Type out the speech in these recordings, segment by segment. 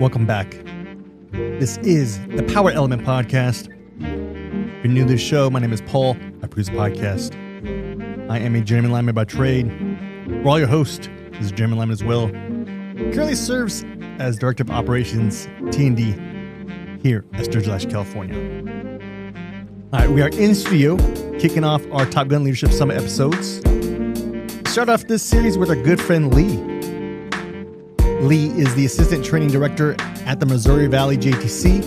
Welcome back. This is the Power Element Podcast. If you're new to this show, my name is Paul. I produce a podcast. I am a journeyman lineman by trade. We're all your host. This is a journeyman lineman as well. Currently serves as Director of Operations, T&D, here at Sturgeon, California. All right, we are in studio, kicking off our Top Gun Leadership Summit episodes. Start off this series with our good friend Leigh. Leigh is the Assistant Training Director at the Missouri Valley JATC.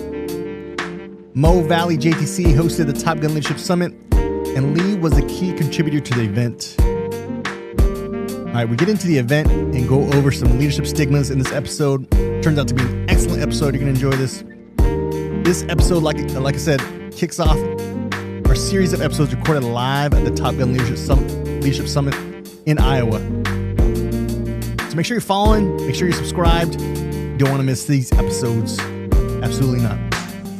Mo Valley JATC hosted the Top Gun Leadership Summit, and Leigh was a key contributor to the event. All right, we get into the event and go over some leadership stigmas in this episode. Turns out to be an excellent episode. You're going to enjoy this. This episode, like I said, kicks off our series of episodes recorded live at the Top Gun Leadership Summit in Iowa. So make sure you're following, make sure you're subscribed. You don't want to miss these episodes. Absolutely not.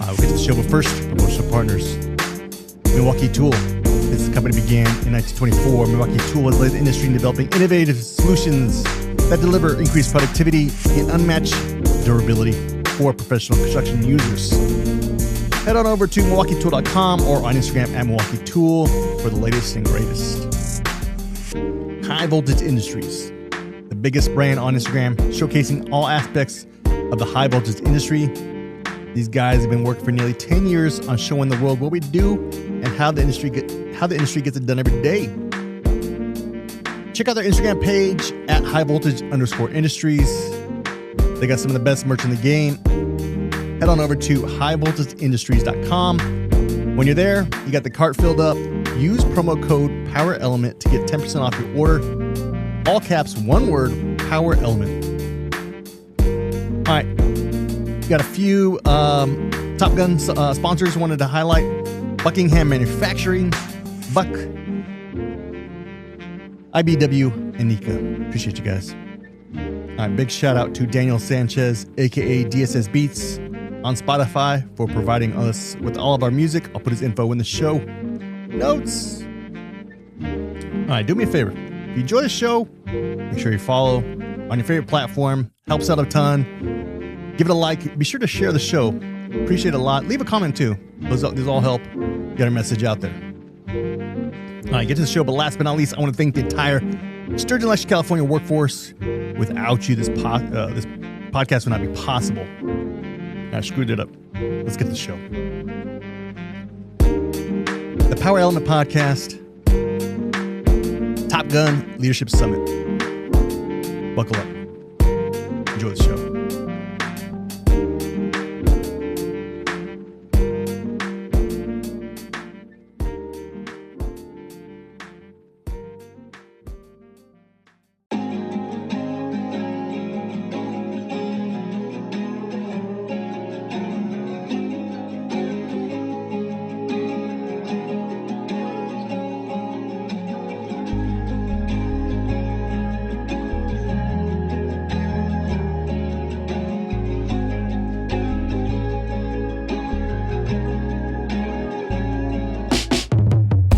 We'll get to the show, but first, promotional partners. Milwaukee Tool. This company began in 1924. Milwaukee Tool has led the industry in developing innovative solutions that deliver increased productivity and unmatched durability for professional construction users. Head on over to MilwaukeeTool.com or on Instagram at Milwaukee Tool for the latest and greatest. High Voltage Industries, the biggest brand on Instagram, showcasing all aspects of the high voltage industry. These guys have been working for nearly 10 years on showing the world what we do and how the industry gets it done every day. Check out their Instagram page at highvoltage_industries. They got some of the best merch in the game. Head on over to highvoltageindustries.com. When you're there, you got the cart filled up. Use promo code POWERELEMENT to get 10% off your order. All caps, one word, Power Element. All right. Got a few Top Gun sponsors wanted to highlight. Buckingham Manufacturing, Buck, IBW, and Nika. Appreciate you guys. All right, big shout out to Daniel Sanchez, aka DSS Beats, on Spotify for providing us with all of our music. I'll put his info in the show notes. All right, do me a favor. If you enjoy the show, make sure you follow on your favorite platform. Helps out a ton. Give it a like. Be sure to share the show. Appreciate it a lot. Leave a comment too. Those all help get our message out there. All right, get to the show. But last but not least, I want to thank the entire Sturgeon, California workforce. Without you, this podcast would not be possible. I screwed it up. Let's get to the show. The Power Element Podcast, Top Gun Leadership Summit. Buckle up. Enjoy the show.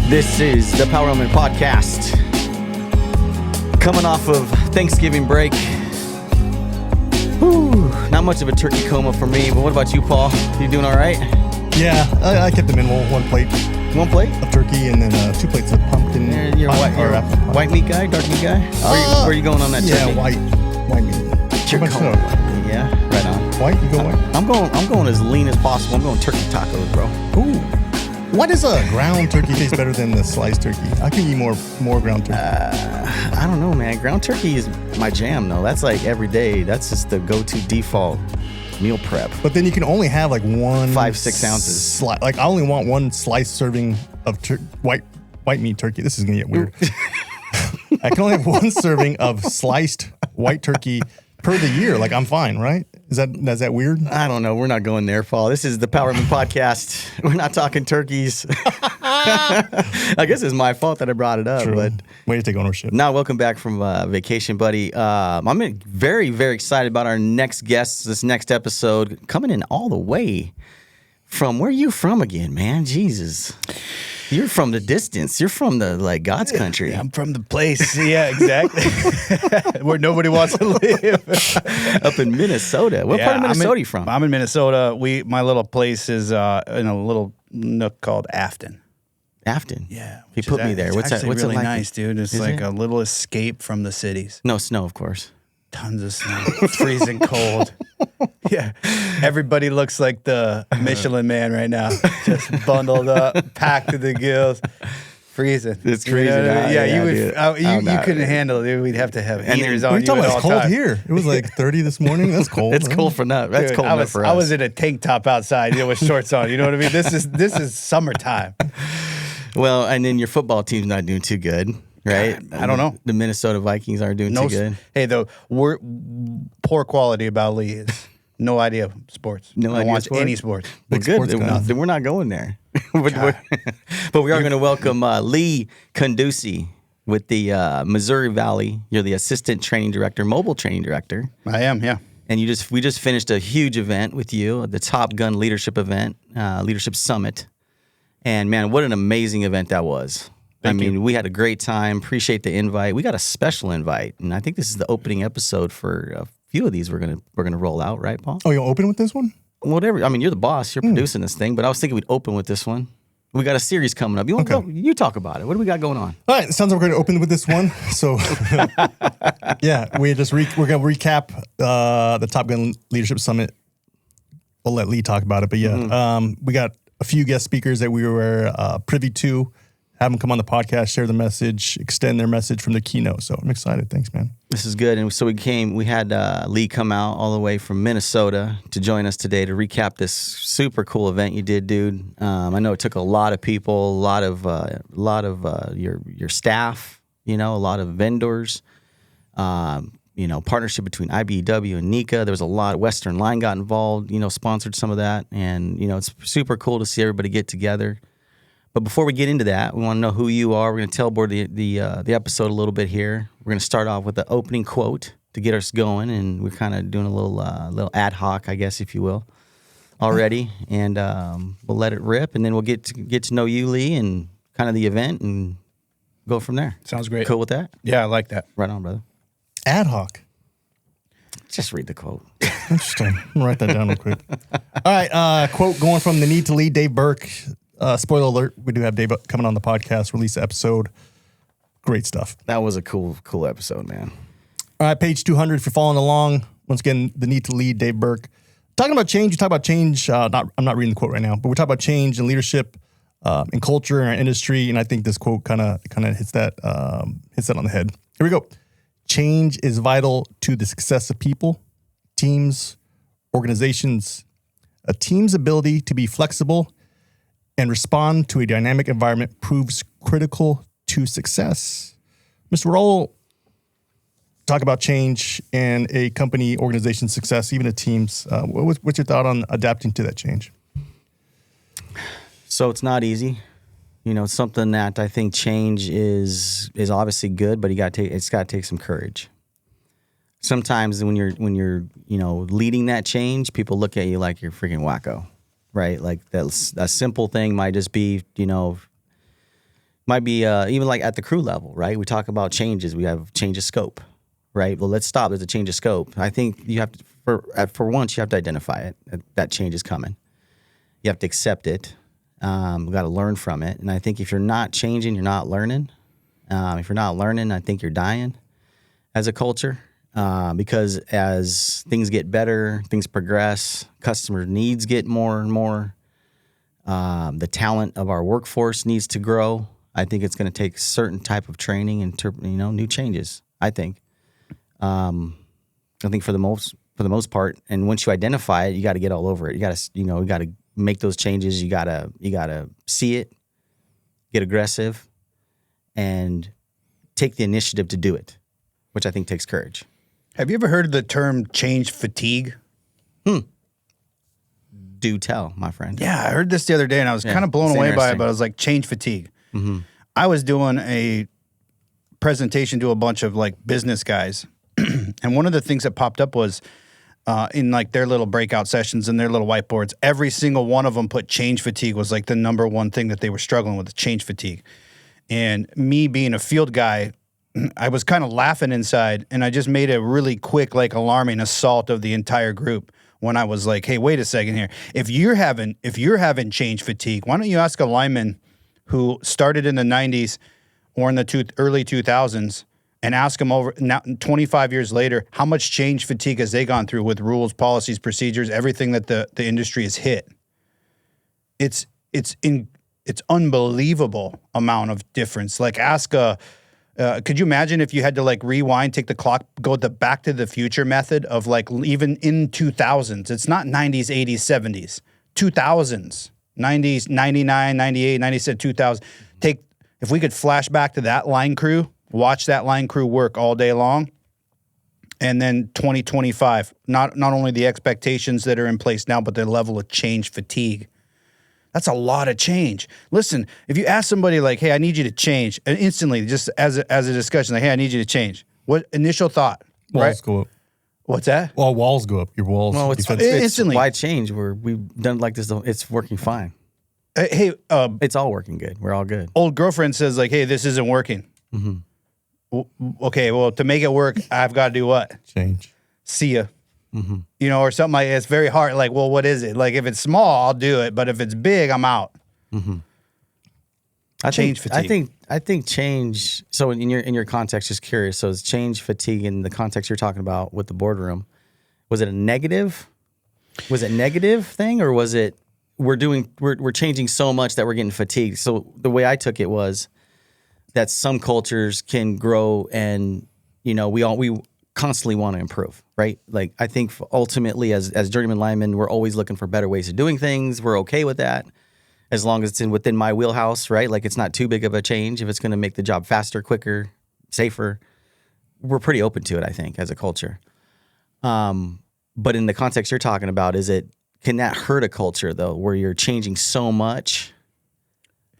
This is the Power Element Podcast. Coming off of Thanksgiving break. Whew, not much of a turkey coma for me, but what about you, Paul? You doing all right? Yeah, I kept them in one plate. One plate? Of turkey and then 2 plates of pumpkin. You're a white meat guy, dark meat guy? Where are you going on that turkey? Yeah, white meat. Yeah, right on. White? You go white? I'm going as lean as possible. I'm going turkey tacos, bro. Ooh. Why does a ground turkey taste better than the sliced turkey? I can eat more ground turkey. I don't know, man. Ground turkey is my jam, though. That's like every day. That's just the go-to default meal prep. But then you can only have like 5-6 ounces. Like I only want one slice serving of white meat turkey. This is gonna get weird. I can only have one serving of sliced white turkey per the year. Like I'm fine, right? Is that weird? I don't know. We're not going there, Paul. This is the Power Element Podcast. We're not talking turkeys. I guess it's my fault that I brought it up. True. But way to take ownership. Now, welcome back from vacation, buddy. I'm very, very excited about our next guest. This next episode coming in all the way from where are you from again, man? Jesus. You're from the distance. You're from the God's country. I'm from the place. Yeah, exactly. Where nobody wants to live. Up in Minnesota. What part of Minnesota are you from? I'm in Minnesota. My little place is in a little nook called Afton. Afton. Yeah. He put me there. What's that? What's really it like? nice, dude. It's like a little escape from the cities. No snow, of course. Tons of snow. Freezing cold. Yeah. Everybody looks like the Michelin Man right now. Just bundled up, packed to the gills. Freezing. It's crazy. You know what I mean? Yeah, you couldn't handle it. We'd have to have heaters on. What are you talking about? It's cold here. It was like 30 this morning. That's cold. It's cold for us. That's cold enough for us. I was in a tank top outside, with shorts on. You know what I mean? This is summertime. Well, and then your football team's not doing too good, right? I don't know. The Minnesota Vikings aren't doing too good. Hey, the poor quality about Leigh is no idea of sports. No idea watch any sports. Well, good. Then we're not going there. But we are going to welcome Leigh Conducy with the Missouri Valley. You're the assistant training director, mobile training director. I am, yeah. And we just finished a huge event with you, the Top Gun Leadership event, Leadership Summit. And man, what an amazing event that was. Thank you. We had a great time. Appreciate the invite. We got a special invite, and I think this is the opening episode for a few of these we're gonna roll out, right, Paul? Oh, you'll open with this one? Whatever. You're the boss. You're producing this thing, but I was thinking we'd open with this one. We got a series coming up. You want to go? You talk about it. What do we got going on? All right, it sounds like we're going to open with this one. So, yeah, we're going to recap the Top Gun Leadership Summit. We'll let Leigh talk about it, but yeah, we got a few guest speakers that we were privy to. Have them come on the podcast, share the message, extend their message from the keynote. So I'm excited. Thanks, man. This is good. And so we had Leigh come out all the way from Minnesota to join us today to recap this super cool event you did, dude. I know it took a lot of people, a lot of your staff, a lot of vendors, partnership between IBEW and NECA. There was a lot. Western Line got involved, sponsored some of that. And, it's super cool to see everybody get together. But before we get into that, we want to know who you are. We're going to tailboard the episode a little bit here. We're going to start off with the opening quote to get us going, and we're kind of doing a little ad hoc, I guess, if you will, already. And we'll let it rip, and then we'll get to know you, Leigh, and kind of the event, and go from there. Sounds great. Cool with that? Yeah, I like that. Right on, brother. Ad hoc. Just read the quote. Interesting. I'm going to write that down real quick. All right, quote going from The Need to Lead, Dave Burke. Spoiler alert, we do have Dave coming on the podcast, release episode. Great stuff. That was a cool episode, man. All right, page 200, if you're following along. Once again, The Need to Lead, Dave Burke. Talking about change, you talk about change. I'm not reading the quote right now, but we're talking about change and leadership and culture in our industry, and I think this quote kind of hits that on the head. Here we go. Change is vital to the success of people, teams, organizations. A team's ability to be flexible and respond to a dynamic environment proves critical to success. Mr. Raul, talk about change and a company, organization success, even a team's. What's your thought on adapting to that change? So it's not easy. It's something that I think change is obviously good, but it's got to take some courage. Sometimes when you're leading that change, people look at you like you're freaking wacko. Right, like a simple thing might just be, even like at the crew level, right? We talk about changes. We have change of scope, right? Well, let's stop. There's a change of scope. I think you have to, for once, you have to identify it. That change is coming. You have to accept it. We've got to learn from it. And I think if you're not changing, you're not learning. If you're not learning, I think you're dying as a culture. Because as things get better, things progress, customer needs get more and more. The talent of our workforce needs to grow. I think it's going to take certain type of training and new changes. I think. I think for the most part, and once you identify it, you got to get all over it. You got to make those changes. You got to see it, get aggressive, and take the initiative to do it, which I think takes courage. Have you ever heard of the term change fatigue? Do tell, my friend. Yeah, I heard this the other day, and I was kind of blown away by it, but I was like, change fatigue. Mm-hmm. I was doing a presentation to a bunch of business guys, and one of the things that popped up was in like their little breakout sessions and their little whiteboards. Every single one of them put change fatigue was like the number one thing that they were struggling with, change fatigue. And me being a field guy, I was kind of laughing inside, and I just made a really quick, like alarming assault of the entire group when I was like, hey, wait a second here. If you're having change fatigue, why don't you ask a lineman who started in the 90s or in the early 2000s and ask them over now 25 years later, how much change fatigue has they gone through with rules, policies, procedures, everything that the industry has hit. It's unbelievable amount of difference. Like ask could you imagine if you had to like rewind, take the clock, go the back to the future method of like even in 2000s, it's not 90s, 80s, 70s, 2000s, 90s, 99, 98, 97, 2000. If we could flash back to that line crew, watch that line crew work all day long. And then 2025, not only the expectations that are in place now, but the level of change fatigue. That's a lot of change. Listen, if you ask somebody like, hey, I need you to change, and instantly, just as a discussion, like, hey, I need you to change. What initial thought? Walls go up. What's that? Well, walls go up. Your walls. Well, it's instantly. Why change? We've done it like this. It's working fine. Hey, it's all working good. We're all good. Old girlfriend says like, hey, this isn't working. Okay, well, to make it work, I've got to do what? Change. See ya. You know, or something like it's very hard. Like, well, what is it? Like, if it's small, I'll do it, but if it's big, I'm out. Change fatigue. I think change. So in your context, just curious. So is change fatigue in the context you're talking about with the boardroom? Was it a negative? Was it negative thing, or was it we're changing so much that we're getting fatigued? So the way I took it was that some cultures can grow, and you know we constantly want to improve, right? Like I think ultimately as journeyman linemen, we're always looking for better ways of doing things. We're okay with that as long as it's within my wheelhouse, right? Like it's not too big of a change. If it's going to make the job faster, quicker, safer, we're pretty open to it, I think, as a culture. But in the context you're talking about, can that hurt a culture though, where you're changing so much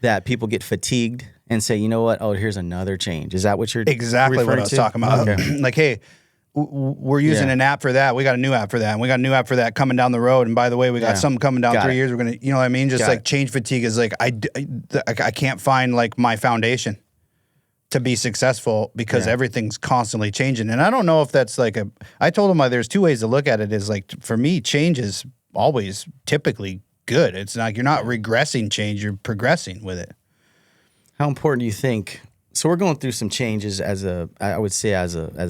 that people get fatigued and say, you know what? Oh, here's another change. Is that what you're exactly what I was talking about? Okay. Like, hey, we're using an app for that. We got a new app for that. And we got a new app for that coming down the road. And by the way, we got something coming down 3 years. We're going to, you know what I mean? Just like change fatigue is like, I can't find like my foundation to be successful because everything's constantly changing. And I don't know if that's like I told him there's two ways to look at it. Is like, for me, change is always typically good. It's like you're not regressing change, you're progressing with it. How important do you think? So we're going through some changes as a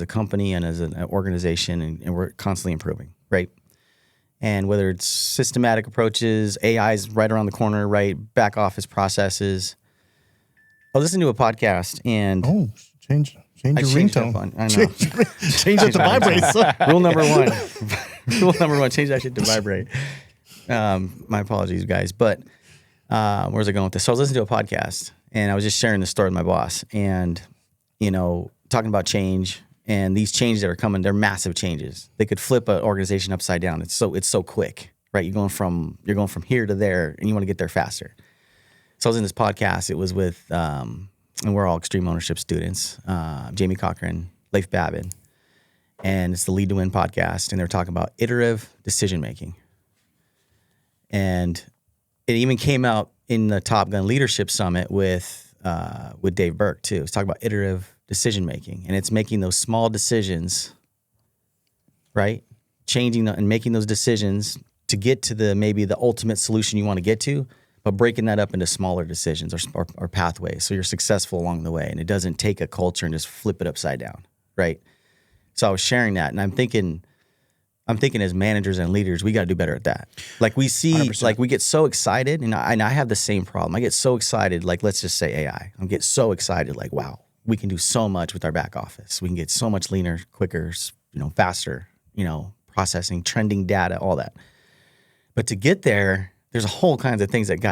company and as an organization, and we're constantly improving, right? And whether it's systematic approaches, AI is right around the corner, right? Back office processes. I listened to a podcast and change your ringtone. I know. Change it to vibrate. Rule number one. Rule number one: change that shit to vibrate. My apologies, guys. But where's I going with this? So I was listening to a podcast. And I was just sharing this story with my boss and, you know, talking about change and these changes that are coming, they're massive changes. They could flip an organization upside down. It's so quick, right? You're going from here to there and you want to get there faster. So I was in this podcast. It was with, and we're all extreme ownership students, Jamie Cochran, Leif Babin, and it's the Lead to Win podcast. And they're talking about iterative decision-making. And it even came out in the Top Gun Leadership Summit with Dave Burke too. It's talking about iterative decision making, and it's making those small decisions, right? And making those decisions to get to maybe the ultimate solution you want to get to, but breaking that up into smaller decisions or pathways, so you're successful along the way, and it doesn't take a culture and just flip it upside down, right? So I was sharing that, and I'm thinking as managers and leaders, we got to do better at that. Like we see, 100%. Like we get so excited, and I have the same problem. I get so excited, like let's just say AI. I get so excited, like wow, we can do so much with our back office. We can get so much leaner, quicker, faster, processing, trending data, all that. But to get there, there's a whole kinds of things that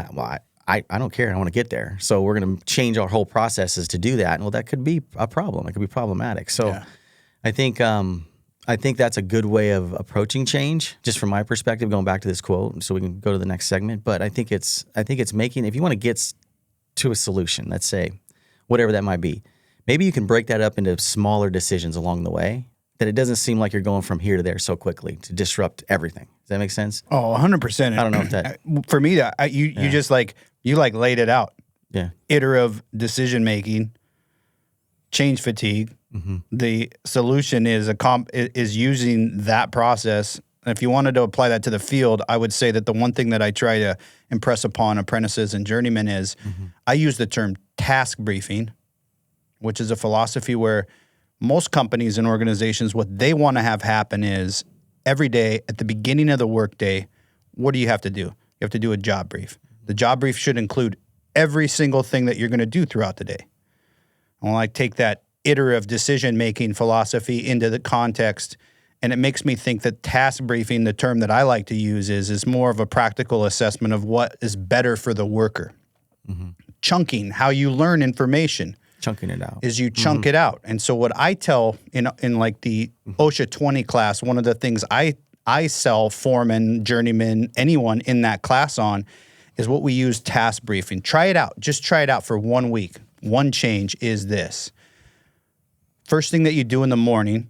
I don't care. I want to get there. So we're going to change our whole processes to do that. And well, that could be a problem. It could be problematic. So I think that's a good way of approaching change, just from my perspective, going back to this quote, so we can go to the next segment. But I think it's making, if you want to get to a solution, let's say, whatever that might be, maybe you can break that up into smaller decisions along the way that it doesn't seem like you're going from here to there so quickly to disrupt everything. Does that make sense? Oh, 100%. I don't know if that. For me, you just like laid it out. Yeah. Iterative decision making, change fatigue. The solution is is using that process. And if you wanted to apply that to the field, I would say that the one thing that I try to impress upon apprentices and journeymen is I use the term task briefing, which is a philosophy where most companies and organizations, what they want to have happen is every day at the beginning of the workday, what do you have to do? You have to do a job brief. The job brief should include every single thing that you're going to do throughout the day. I want to take that iterative decision-making philosophy into the context, and it makes me think that task briefing, the term that I like to use, is more of a practical assessment of what is better for the worker. Chunking, how you learn information. Chunking it out. Is you chunk it out. And so what I tell in like the OSHA 20 class, one of the things I sell foremen, journeymen, anyone in that class on is what we use task briefing. Try it out. Just try it out for 1 week. One change is this. First thing that you do in the morning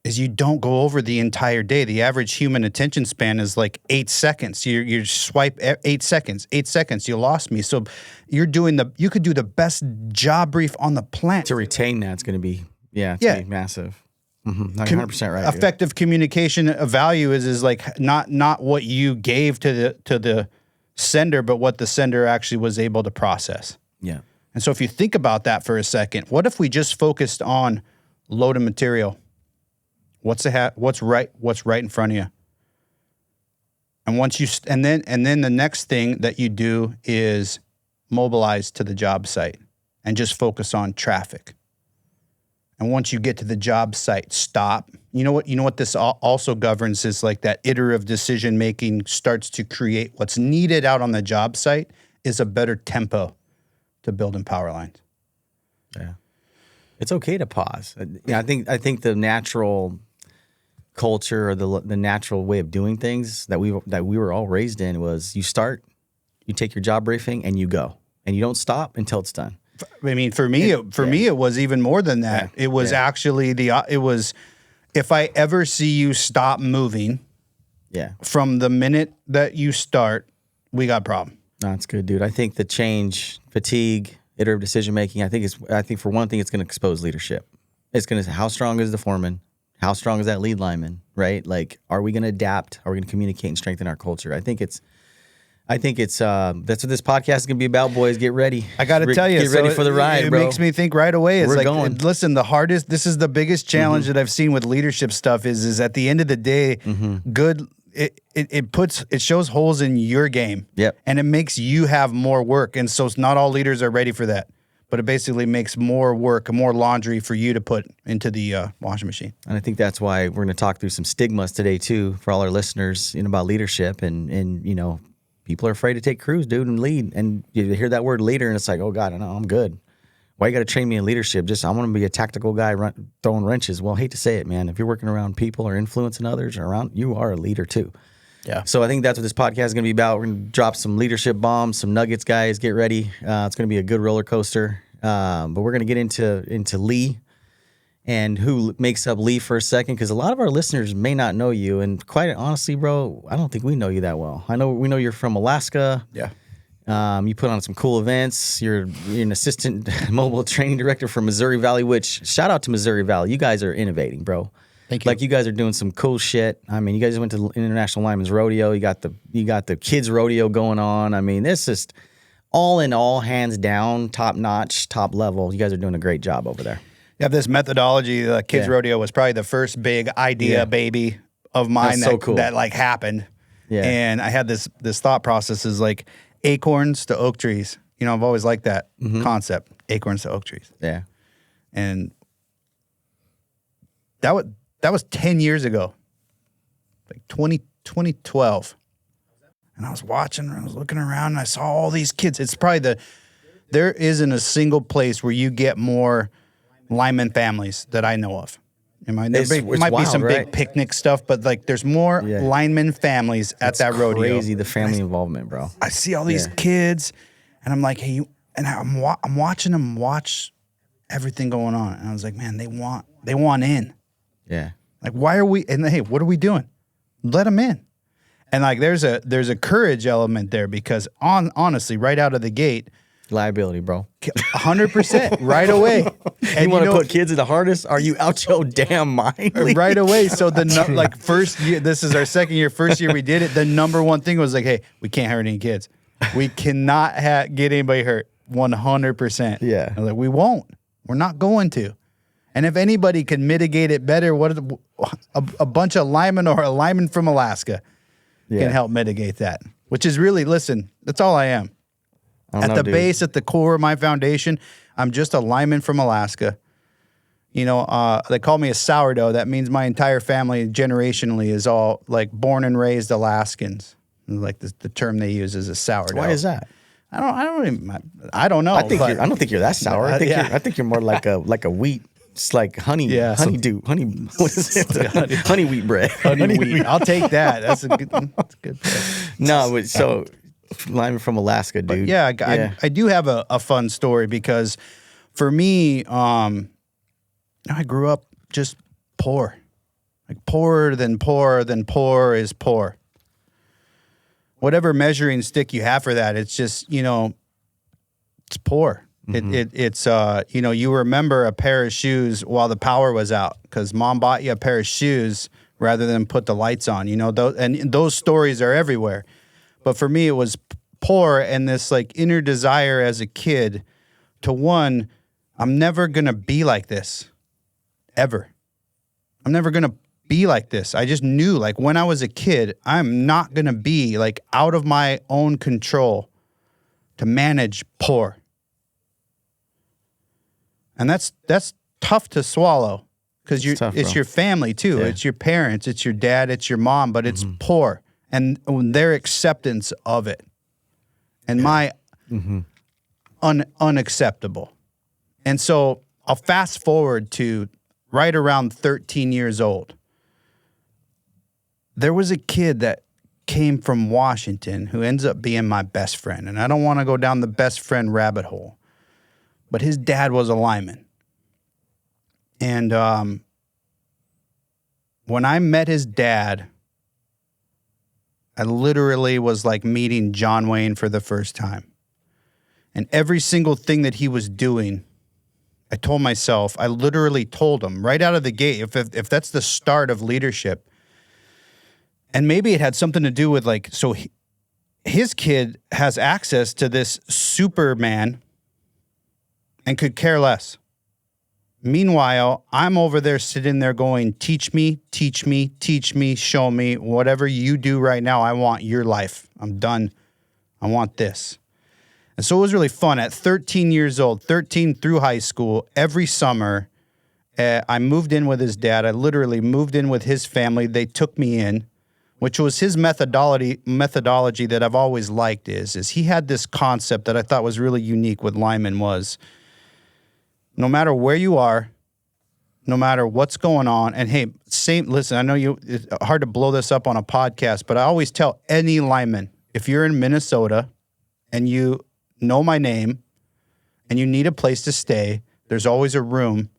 is you don't go over the entire day. The average human attention span is like 8 seconds. You swipe 8 seconds. 8 seconds. You lost me. So you could do the best job brief on the planet. To retain that, it's going to be, it's going to be massive. 100% right. Effective communication of value is like not what you gave to the sender, but what the sender actually was able to process. Yeah. And so if you think about that for a second, what if we just focused on load of material? What's right in front of you? And once you and then the next thing that you do is mobilize to the job site and just focus on traffic. And once you get to the job site, stop. You know what this also governs is like that iterative decision making starts to create what's needed out on the job site is a better tempo to building power lines. Yeah. It's okay to pause. I think the natural culture or the natural way of doing things that we were all raised in was you start, you take your job briefing and you go. And you don't stop until it's done. I mean, for me, it was even more than that. Yeah. It was actually if I ever see you stop moving, from the minute that you start, we got a problem. No, it's good, dude. I think the change, fatigue, iterative decision making. I think for one thing, it's going to expose leadership. It's going to how strong is the foreman? How strong is that lead lineman? Right? Like, are we going to adapt? Are we going to communicate and strengthen our culture? I think it's that's what this podcast is going to be about, boys. Get ready. I got to tell you. Get ready for the ride, bro. It makes me think right away. It's We're like, going. Listen, this is the biggest challenge that I've seen with leadership stuff is at the end of the day, it shows holes in your game. Yep. And it makes you have more work. And so not all leaders are ready for that. But it basically makes more work, more laundry for you to put into the washing machine. And I think that's why we're going to talk through some stigmas today, too, for all our listeners, about leadership. And people are afraid to take crews, dude, and lead. And you hear that word leader, and it's like, oh, God, I know, I'm good. Why you got to train me in leadership? I want to be a tactical guy throwing wrenches. Well, I hate to say it, man. If you're working around people or influencing others around, you are a leader, too. Yeah. So I think that's what this podcast is going to be about. We're going to drop some leadership bombs, some nuggets, guys. Get ready. It's going to be a good roller coaster. But we're going to get into Leigh and who makes up Leigh for a second, because a lot of our listeners may not know you. And quite honestly, bro, I don't think we know you that well. We know you're from Alaska. Yeah. You put on some cool events. You're an assistant mobile training director for Missouri Valley, which shout out to Missouri Valley. You guys are innovating, bro. Thank you. Like, you guys are doing some cool shit. I mean, you guys went to International Lineman's Rodeo. You got the kids rodeo going on. I mean, this is all in all, hands down, top notch, top level. You guys are doing a great job over there. You have this methodology. The kids rodeo was probably the first big idea baby of mine that like happened. Yeah. And I had this thought process is like acorns to oak trees. I've always liked that concept, acorns to oak trees. Yeah. And that was 10 years ago, like 2012. And I was watching, I was looking around, and I saw all these kids. It's probably there isn't a single place where you get more lineman families that I know of. There might be some big picnic stuff, but like there's more lineman families at that rodeo. Crazy, the family involvement, bro. I see all these kids, and I'm like, hey, I'm watching them watch everything going on, and I was like, man, they want in. Yeah. Like, why are we? And hey, what are we doing? Let them in. And like, there's a courage element there because honestly, right out of the gate, liability, bro. 100% right away. And you want to put kids in the hardest? Are you out your damn mind? Right away. So like first year, this is our second year. First year we did it. The number one thing was like, hey, we can't hurt any kids. We cannot get anybody hurt. 100%. Yeah. I was like, we won't. We're not going to. And if anybody can mitigate it better, a bunch of linemen or a lineman from Alaska can help mitigate that. Which is really, listen, that's all I am. At the base, at the core of my foundation, I'm just a lineman from Alaska. You know, they call me a sourdough. That means my entire family generationally is all like born and raised Alaskans. Like the term they use is a sourdough. Why is that? I don't know. I don't think you're that sour. I think you're more like a wheat. It's like honey what is it? Honey wheat bread. Honey wheat. I'll take that. That's a good pick. No, but so lineman from Alaska, dude. But I do have a fun story because for me, I grew up just poor. Like poorer than poor is poor. Whatever measuring stick you have for that, it's just, you know, it's poor. Mm-hmm. It's you know, you remember a pair of shoes while the power was out because mom bought you a pair of shoes rather than put the lights on, you know, those stories are everywhere. But for me, it was poor and this like inner desire as a kid to one, I'm never going to be like this ever. I'm never going to be like this. I just knew like when I was a kid, I'm not going to be like out of my own control to manage poor. And that's tough to swallow because it's your family too. Yeah. It's your parents, it's your dad, it's your mom, but it's poor and their acceptance of it. And my unacceptable. And so I'll fast forward to right around 13 years old. There was a kid that came from Washington who ends up being my best friend. And I don't want to go down the best friend rabbit hole, but his dad was a lineman. And when I met his dad, I literally was like meeting John Wayne for the first time. And every single thing that he was doing, I told myself, I literally told him right out of the gate, if that's the start of leadership, and maybe it had something to do with like, so his kid has access to this Superman and could care less. Meanwhile, I'm over there sitting there going, teach me, show me, whatever you do right now, I want your life. I'm done. I want this. And so it was really fun. At 13 years old, 13 through high school, every summer, I moved in with his dad. I literally moved in with his family. They took me in, which was his methodology that I've always liked is he had this concept that I thought was really unique with linemen was, no matter where you are, no matter what's going on, and hey, listen, I know it's hard to blow this up on a podcast, but I always tell any lineman, if you're in Minnesota and you know my name and you need a place to stay, there's always a room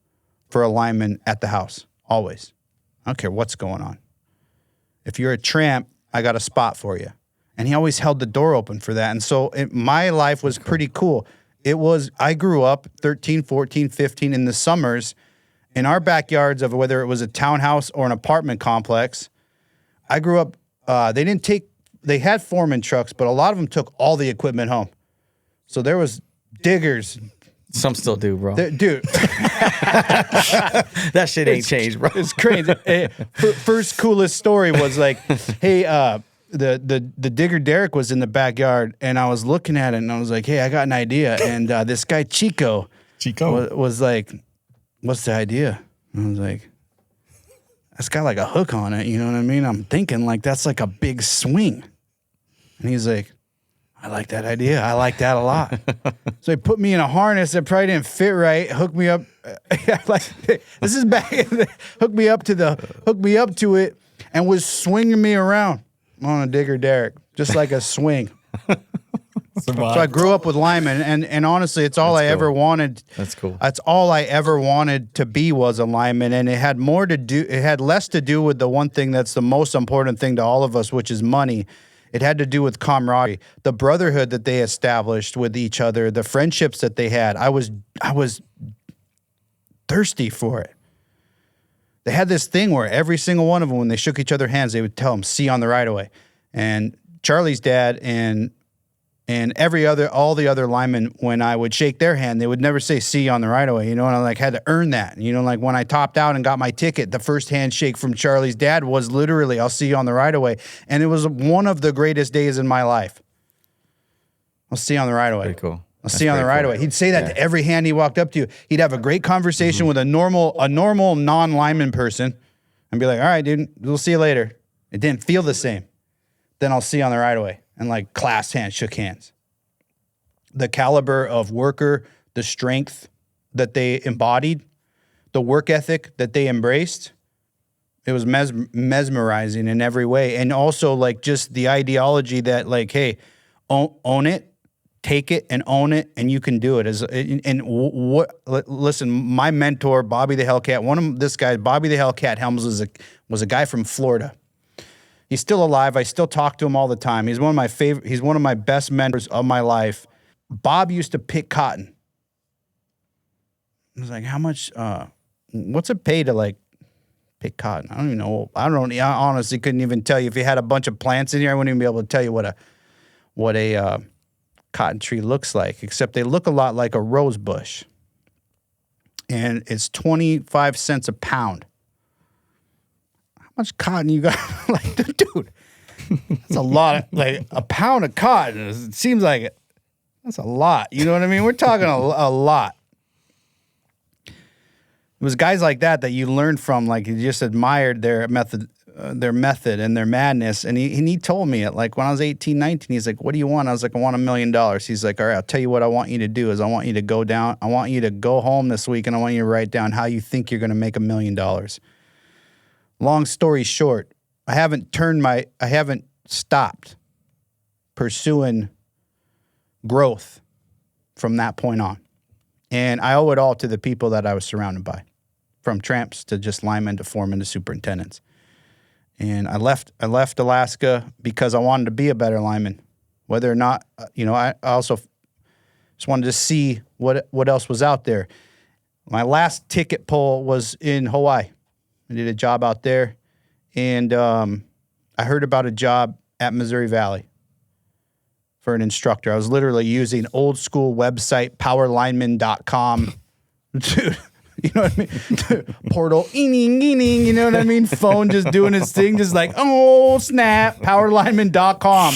for a lineman at the house. Always. I don't care what's going on. If you're a tramp, I got a spot for you. And he always held the door open for that. And so my life was pretty cool. I grew up 13, 14, 15 in the summers in our backyards of whether it was a townhouse or an apartment complex. I grew up, they had foreman trucks, but a lot of them took all the equipment home. So there was diggers. Some still do, bro. Dude. That shit ain't changed, bro. It's crazy. First coolest story was like, hey, the digger Derek was in the backyard and I was looking at it and I was like, hey, I got an idea. And this guy Chico was like, what's the idea? And I was like, that's got like a hook on it. You know what I mean? I'm thinking like that's like a big swing. And he's like, I like that idea. I like that a lot. So he put me in a harness that probably didn't fit right. Hooked me up. This is back. Hooked me up to it and was swinging me around on a digger derrick, just like a swing. Survive. So I grew up with linemen, and honestly, it's all I ever wanted. That's cool. That's all I ever wanted to be was a lineman, and it had more to do. It had less to do with the one thing that's the most important thing to all of us, which is money. It had to do with camaraderie, the brotherhood that they established with each other, the friendships that they had. I was thirsty for it. They had this thing where every single one of them, when they shook each other's hands, they would tell them, "See you on the right of way." And Charlie's dad and all the other linemen, when I would shake their hand, they would never say "see you on the right of way," and I had to earn that. When I topped out and got my ticket, the first handshake from Charlie's dad was literally, "I'll see you on the right of way," and it was one of the greatest days in my life. I'll see you on the right of way. Pretty cool. I'll see you on the right of way. He'd say that to every hand he walked up to. He'd have a great conversation with a normal non-lineman person and be like, "All right, dude, we'll see you later." It didn't feel the same. Then "I'll see you on the right of way," and clasped hands, shook hands. The caliber of worker, the strength that they embodied, the work ethic that they embraced, it was mesmerizing in every way. And also just the ideology that hey, own it. Take it and own it, and you can do it. Listen, my mentor, Bobby the Hellcat, Bobby the Hellcat Helms was a guy from Florida. He's still alive. I still talk to him all the time. He's one of my he's one of my best mentors of my life. Bob used to pick cotton. I was like, how much, what's it pay to pick cotton? I don't even know. I honestly couldn't even tell you. If you had a bunch of plants in here, I wouldn't even be able to tell you what a cotton tree looks like, except they look a lot like a rose bush. And it's 25 cents a pound. How much cotton you got? Dude, that's a lot. A pound of cotton. It seems like it. That's a lot. You know what I mean? We're talking a lot. It was guys like that you learned from, you just admired their method and their madness. And he told me it, when I was 18, 19, he's like, "What do you want?" I was like, "I want $1 million. He's like, "All right, I'll tell you what I want you to do is I want you to go home this week and I want you to write down how you think you're going to make $1 million. Long story short, I haven't stopped pursuing growth from that point on. And I owe it all to the people that I was surrounded by, from tramps to just linemen to foremen to superintendents. And I left Alaska because I wanted to be a better lineman. Whether or not, I also just wanted to see what else was out there. My last ticket pull was in Hawaii. I did a job out there, and I heard about a job at Missouri Valley for an instructor. I was literally using old school website, powerlineman.com. Dude. You know what I mean? Portal, you know what I mean? Phone just doing its thing, just oh, snap, powerlineman.com.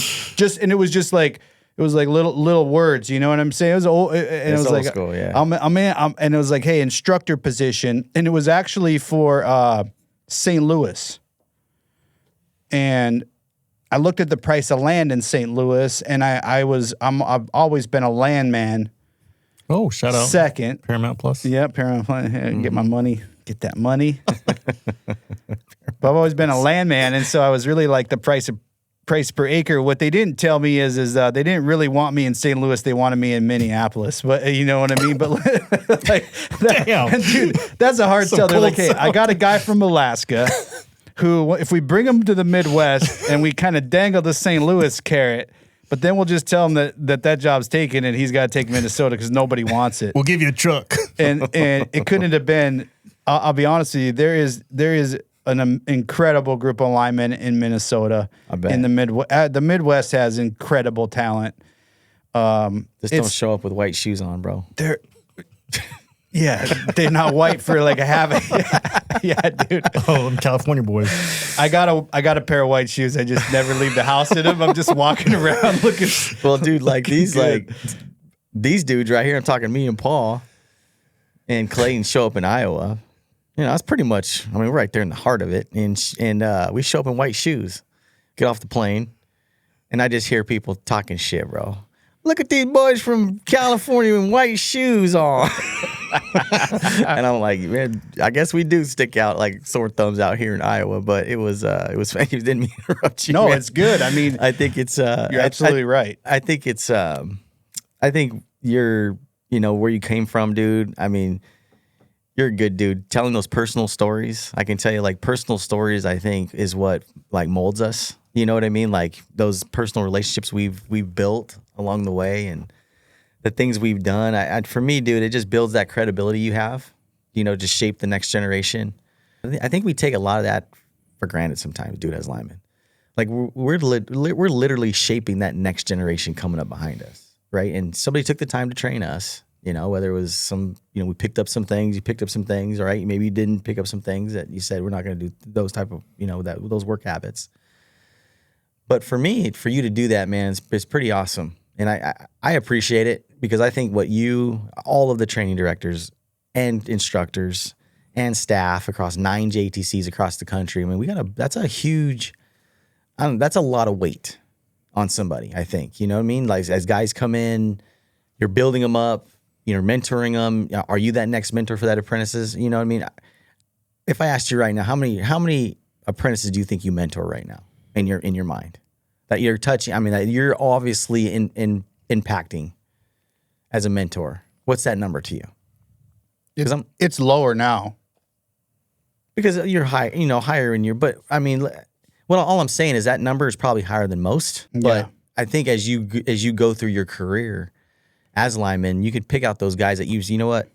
And it was just little words, you know what I'm saying? It was old, and it was old school, yeah. And it was hey, instructor position, and it was actually for St. Louis. And I looked at the price of land in St. Louis, and I've always been a land man. Oh, shout out. Second. Paramount Plus. Yeah, Paramount Plus. Get my money. Get that money. But I've always been a landman, and so I was really the price per acre. What they didn't tell me is they didn't really want me in St. Louis. They wanted me in Minneapolis. But you know what I mean? But damn. Dude, that's a hard sell. They're like, "Hey, I got a guy from Alaska who, if we bring him to the Midwest and we kind of dangle the St. Louis carrot, but then we'll just tell him that job's taken and he's got to take Minnesota because nobody wants it. We'll give you a truck." and it couldn't have been. I'll be honest with you. There is an incredible group of linemen in Minnesota. I bet. In the Midwest, the Midwest has incredible talent. Just don't show up with white shoes on, bro. Yeah, they're not white for a half. Yeah, dude. Oh, them California boys. I got a pair of white shoes. I just never leave the house in them. I'm just walking around looking. Well, dude, these dudes right here. I'm talking me and Paul and Clayton show up in Iowa. That's pretty much. We're right there in the heart of it, and we show up in white shoes, get off the plane, and I just hear people talking shit, bro. look at these boys from California in white shoes on. And I'm like, man, I guess we do stick out like sore thumbs out here in Iowa, but it was funny. Didn't mean to interrupt you. No, man. it's good. I mean, I think it's you're absolutely right. I think it's I think you're, where you came from, dude. I mean, you're a good dude. Telling those personal stories, I can tell you, like, personal stories, I think, is what like molds us. You know what I mean? Like those personal relationships we've built along the way, and the things we've done. For me, dude, it just builds that credibility you have. To shape the next generation. I think we take a lot of that for granted sometimes, dude, as linemen. Like we're literally shaping that next generation coming up behind us, right? And somebody took the time to train us. Whether it was some, we picked up some things, you picked up some things, right? Maybe you didn't pick up some things that you said we're not going to do those type of, those work habits. But for me, for you to do that, man, it's pretty awesome. And I appreciate it, because I think all of the training directors and instructors and staff across 9 JATCs across the country, I mean, that's a huge, that's a lot of weight on somebody, I think. You know what I mean? Like, as guys come in, you're building them up, you're mentoring them. Are you that next mentor for that apprentices? You know what I mean? If I asked you right now, how many apprentices do you think you mentor right now in your mind that you're touching? I mean, that you're obviously impacting as a mentor. What's that number to you? It's lower now. Because you're higher in your, but I mean, well, all I'm saying is that number is probably higher than most. But I think as you go through your career as lineman, you could pick out those guys that you know what,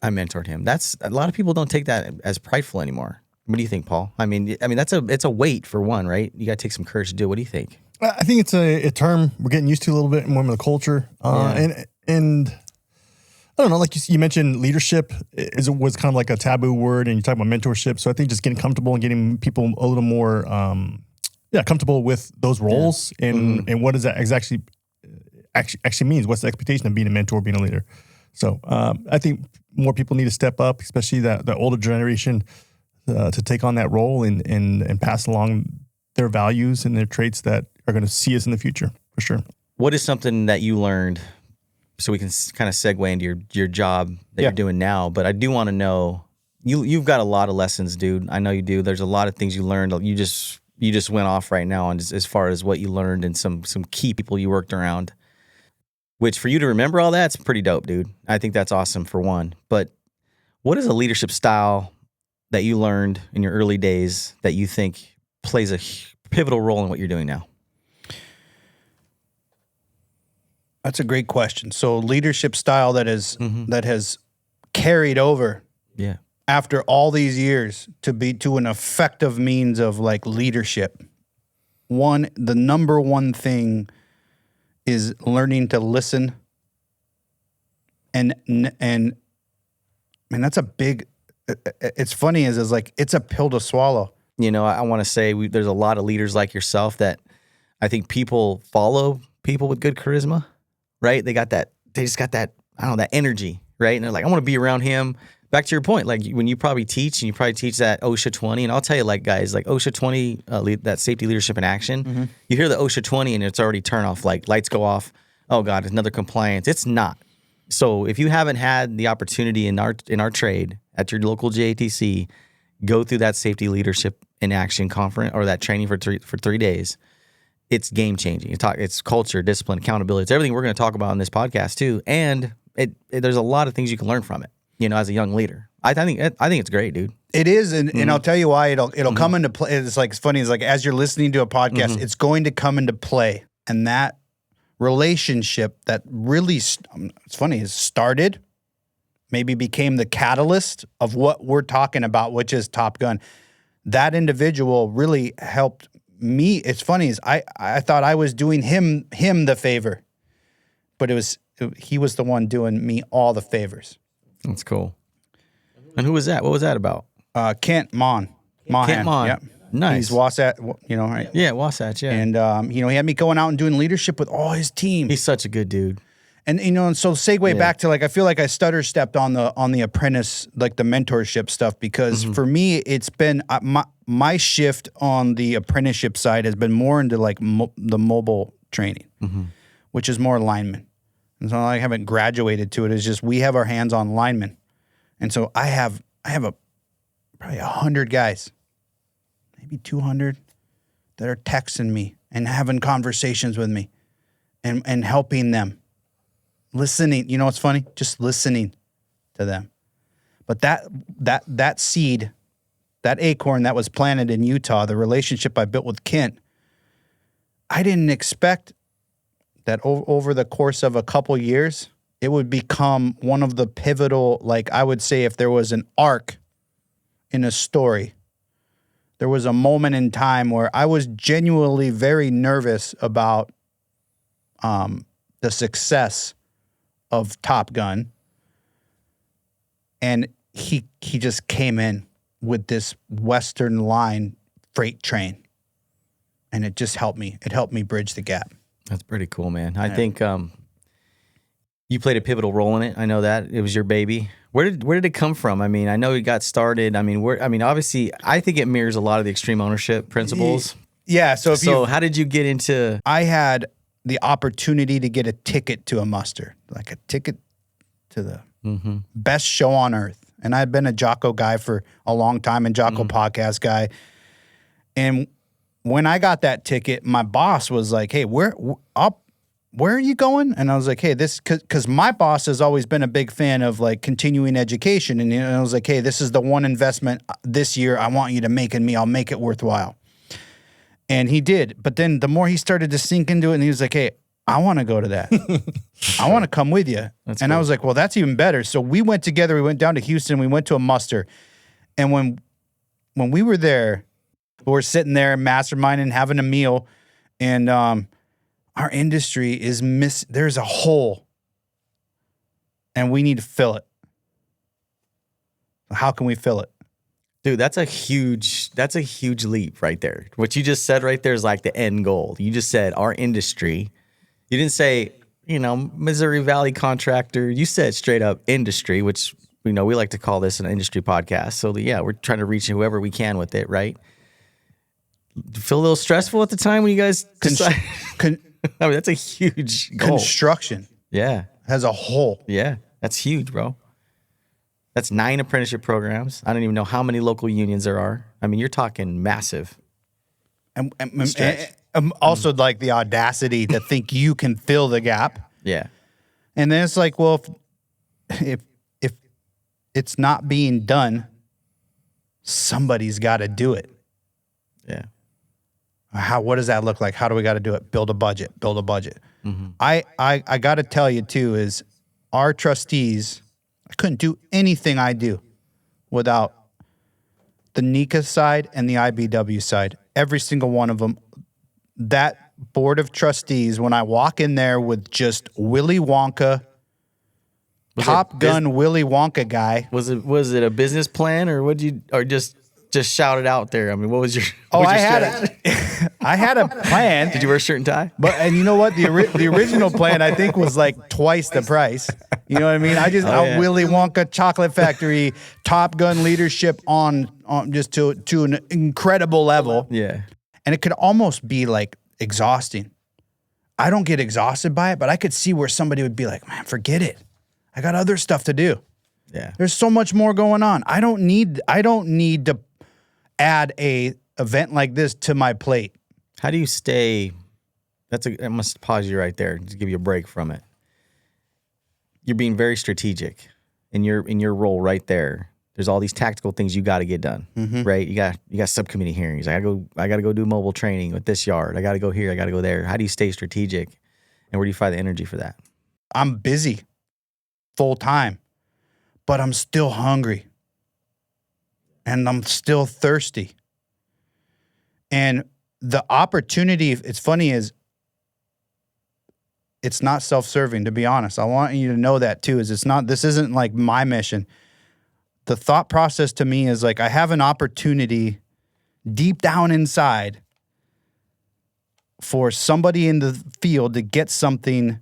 I mentored him. That's, a lot of people don't take that as prideful anymore. What do you think, Paul? I mean, it's a weight for one, right? You got to take some courage to do it. What do you think? I think it's a term we're getting used to a little bit more in the culture. And I don't know, like you mentioned, leadership was kind of like a taboo word, and you talk about mentorship. So I think just getting comfortable and getting people a little more, comfortable with those roles and what does that actually means. What's the expectation of being a mentor, being a leader? So I think more people need to step up, especially the older generation, to take on that role and pass along their values and their traits that are going to see us in the future, for sure. What is something that you learned, so we can kind of segue into your job that you're doing now? But I do want to know, you've got a lot of lessons, dude. I know you do. There's a lot of things you learned. You just went off right now on as far as what you learned and some key people you worked around. Which, for you to remember all that, it's pretty dope, dude. I think that's awesome, for one. But what is a leadership style that you learned in your early days that you think plays a pivotal role in what you're doing now? That's a great question. So leadership style that has carried over after all these years to an effective means of like leadership. The number one thing is learning to listen. And that's a big, it's funny is like, it's a pill to swallow. I want to say there's a lot of leaders like yourself that I think people follow people with good charisma, right? They just got that, I don't know, that energy, right? And they're like, I want to be around him. Back to your point, like when you probably teach that OSHA 20, and I'll tell you, like, guys, like OSHA 20, that safety leadership in action, you hear the OSHA 20 and it's already turn off, like lights go off. Oh God, it's another compliance. It's not. So if you haven't had the opportunity in our trade at your local JATC, go through that safety leadership in action conference or that training for 3 days. It's game changing. It's culture, discipline, accountability. It's everything we're going to talk about in this podcast too. And there's a lot of things you can learn from it. As a young leader, I think it's great, dude. It is, and I'll tell you why. It'll come into play. It's like, it's funny. It's like as you're listening to a podcast, it's going to come into play, and that relationship that really, it's funny, is started, maybe became the catalyst of what we're talking about, which is Top Gun. That individual really helped me. It's funny, is I thought I was doing him the favor, but he was the one doing me all the favors. That's cool. And who was that? What was that about? Kent Mahan. Kent Mahan. Yep. Nice. He's Wasatch, right? Yeah, Wasatch, yeah. And, he had me going out and doing leadership with all his team. He's such a good dude. And, and so segue back to, like, I feel like I stutter stepped on the apprentice, like the mentorship stuff, because for me, it's been, my shift on the apprenticeship side has been more into like the mobile training, which is more linemen. And so I haven't graduated to it. It's just we have our hands on linemen. And so I have probably 100 guys, maybe 200, that are texting me and having conversations with me and helping them. Listening. You know what's funny? Just listening to them. But that seed, that acorn that was planted in Utah, the relationship I built with Kent, I didn't expect that over the course of a couple years, it would become one of the pivotal, like I would say if there was an arc in a story, there was a moment in time where I was genuinely very nervous about the success of Top Gun. And he just came in with this Western line freight train. And it just helped me. It helped me bridge the gap. That's pretty cool, man. I think you played a pivotal role in it. I know that. It was your baby. Where did it come from? I mean, I know you got started. I mean, obviously, I think it mirrors a lot of the extreme ownership principles. Yeah. So how did you get into? I had the opportunity to get a ticket to a muster, like a ticket to the best show on earth. And I'd been a Jocko guy for a long time and Jocko podcast guy. And when I got that ticket, my boss was like, "Hey, where are you going?" And I was like, "Hey, because my boss has always been a big fan of like continuing education." And I was like, "Hey, this is the one investment this year I want you to make in me. I'll make it worthwhile." And he did. But then the more he started to sink into it, and he was like, "Hey, I want to go to that. I want to come with you." And cool. I was like, "Well, that's even better." So we went together. We went down to Houston. We went to a muster. And when we were there, we were sitting there masterminding, having a meal, and our industry is there's a hole, and we need to fill it. How can we fill it? Dude, that's a huge leap right there. What you just said right there is like the end goal. You just said our industry. You didn't say, Missouri Valley contractor. You said straight up industry, which, we like to call this an industry podcast. So yeah, we're trying to reach whoever we can with it, right? Feel a little stressful at the time when you guys decide? I mean, that's a huge goal. Construction. Yeah. Has a hole. Yeah. That's huge, bro. That's 9 apprenticeship programs. I don't even know how many local unions there are. I mean, you're talking massive. And also like the audacity to think you can fill the gap. Yeah. And then it's like, well, if it's not being done, somebody's got to do it. Yeah. What does that look like? How do we got to do it? Build a budget. Mm-hmm. I got to tell you too, is our trustees, I couldn't do anything I do without the NECA side and the IBW side. Every single one of them. That board of trustees, when I walk in there with just Willy Wonka, Top Gun Willy Wonka guy. Was it a business plan or just shout it out there? I mean, what was your I had a plan. Did you wear a shirt and tie? And you know what? The original plan I think was like twice the price. You know what I mean? Willy Wonka Chocolate Factory, Top Gun leadership on just to an incredible level. Yeah. And it could almost be like exhausting. I don't get exhausted by it, but I could see where somebody would be like, "Man, forget it. I got other stuff to do." Yeah. There's so much more going on. I don't need to add a event like this to my plate. How do you stay? I must pause you right there to give you a break from it. You're being very strategic in your role right there. There's all these tactical things you got to get done, right? You got subcommittee hearings. I got to go do mobile training with this yard. I got to go here. I got to go there. How do you stay strategic, and where do you find the energy for that? I'm busy, full time, but I'm still hungry, and I'm still thirsty. And the opportunity, it's funny, is it's not self-serving, to be honest. I want you to know that too, this isn't like my mission. The thought process to me is like, I have an opportunity deep down inside for somebody in the field to get something,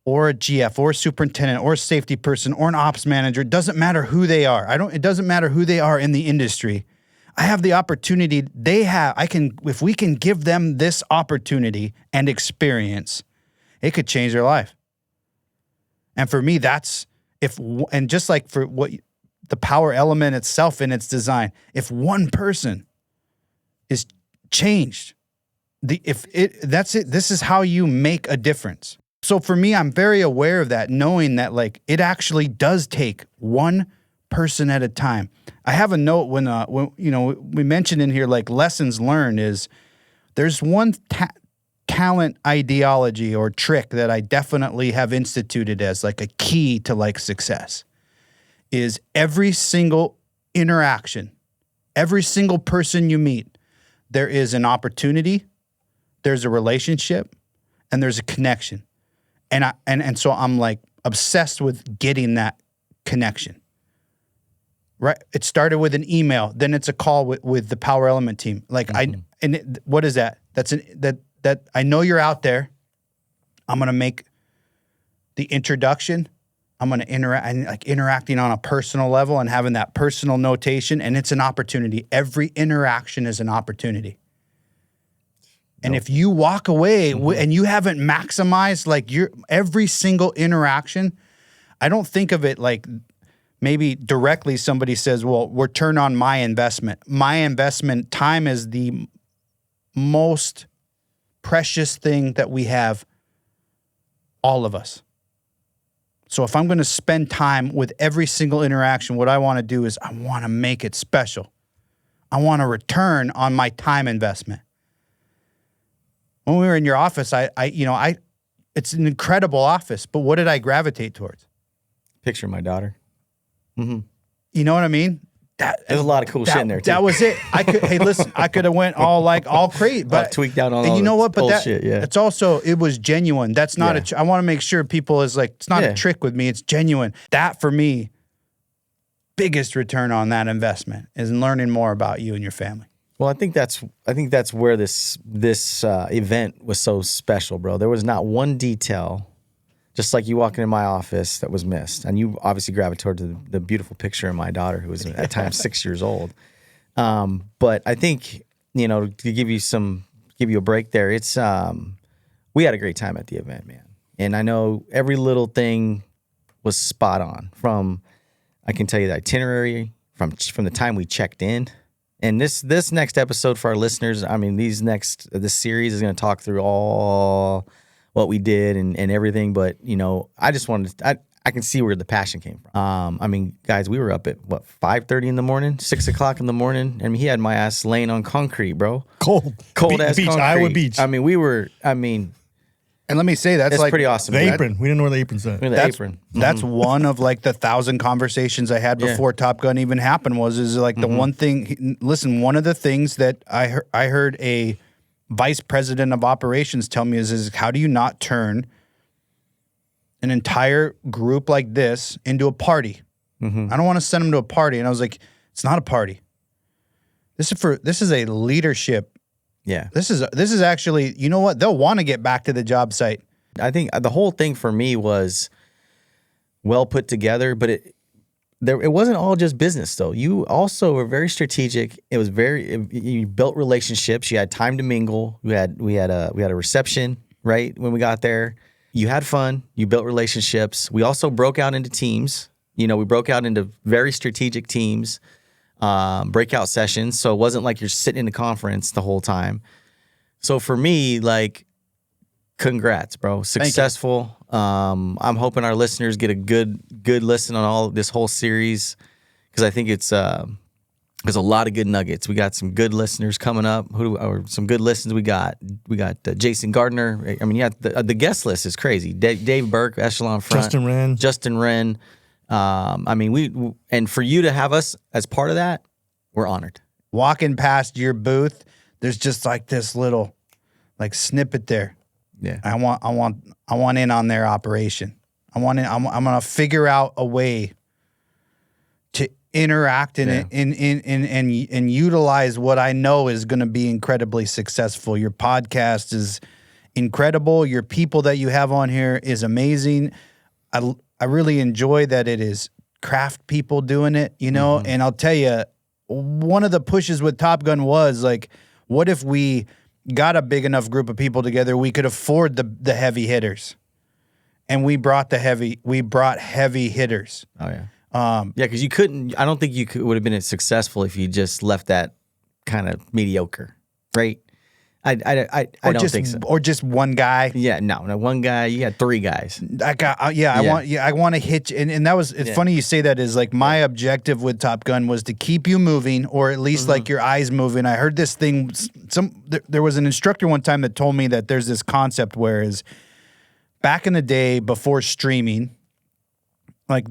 or a GF or a superintendent or a safety person or an ops manager. It doesn't matter who they are. It doesn't matter who they are in the industry. I have the opportunity if we can give them this opportunity and experience, it could change their life. And for me, that's and just like for what the power element itself in its design, if one person is changed, that's it. This is how you make a difference. So for me, I'm very aware of that, knowing that like it actually does take one person at a time. I have a note when we mentioned in here like lessons learned is there's one talent ideology or trick that I definitely have instituted as like a key to like success is every single interaction, every single person you meet, there is an opportunity, there's a relationship, and there's a connection. And so I'm like obsessed with getting that connection. Right? It started with an email, then it's a call with the Power Element team. Like what is that? That's that I know you're out there. I'm gonna make the introduction. I'm gonna interacting on a personal level and having that personal notation, and it's an opportunity. Every interaction is an opportunity. And if you walk away and you haven't maximized like every single interaction, I don't think of it like maybe directly somebody says, well, return on my investment. My investment time is the most precious thing that we have, all of us. So if I'm going to spend time with every single interaction, what I want to do is I want to make it special. I want to return on my time investment. When we were in your office, it's an incredible office, but what did I gravitate towards? Picture my daughter. Mm-hmm. You know what I mean? There's a lot of cool shit in there too. That was it. I could have went all crazy, but tweaked out on all you know what? But bullshit, it's also, it was genuine. That's not I want to make sure people is like, it's not a trick with me. It's genuine. That for me, biggest return on that investment is learning more about you and your family. Well, I think that's where this event was so special, bro. There was not one detail, just like you walking in my office, that was missed. And you obviously gravitated to the beautiful picture of my daughter, who was at times 6 years old. But I think, to give you a break there, it's we had a great time at the event, man. And I know every little thing was spot on. I can tell you the itinerary from the time we checked in. And this next episode for our listeners, I mean, this series is going to talk through all what we did and everything. But, I just wanted to, I can see where the passion came from. I mean, guys, we were up at 5:30 in the morning, 6 o'clock in the morning. I mean, he had my ass laying on concrete, bro. Cold ass beach, concrete. Iowa beach. I mean, and let me say, that's like pretty awesome. The apron. We didn't know where the apron's at. Apron. That's one of like the 1,000 conversations I had before Top Gun even happened is like the one thing. Listen, one of the things that I heard a vice president of operations tell me is how do you not turn an entire group like this into a party? I don't want to send them to a party. And I was like, it's not a party. This is a leadership. Yeah. This is actually, you know what? They'll want to get back to the job site. I think the whole thing for me was well put together, but it wasn't all just business though. You also were very strategic. You built relationships. You had time to mingle. We had a reception right when we got there. You had fun. You built relationships. We also broke out into teams. We broke out into very strategic teams. Breakout sessions, so it wasn't like you're sitting in the conference the whole time. So for me, like, congrats, bro. Successful. I'm hoping our listeners get a good listen on this whole series, because I think there's a lot of good nuggets. We got some good listeners coming up. Some good listens we got? We got Jason Gardner. I mean, the guest list is crazy. Dave Burke, Echelon Front. Justin Wren. I mean, and for you to have us as part of that, we're honored. Walking past your booth, there's just like this little, like snippet there. Yeah, I want in on their operation. I'm gonna figure out a way to interact and utilize what I know is going to be incredibly successful. Your podcast is incredible. Your people that you have on here is amazing. I really enjoy that it is craft people doing it, and I'll tell you, one of the pushes with Top Gun was like, what if we got a big enough group of people together, we could afford the heavy hitters. and we brought heavy hitters. Oh yeah. Because you couldn't. I don't think you would have been as successful if you just left that kind of mediocre, right? I don't think so. Or just one guy. Yeah, no, one guy. You had 3 guys. I want to hit you. And that was, it's funny you say that, is like my objective with Top Gun was to keep you moving, or at least like your eyes moving. I heard this thing, there was an instructor one time that told me that there's this concept where is back in the day before streaming, like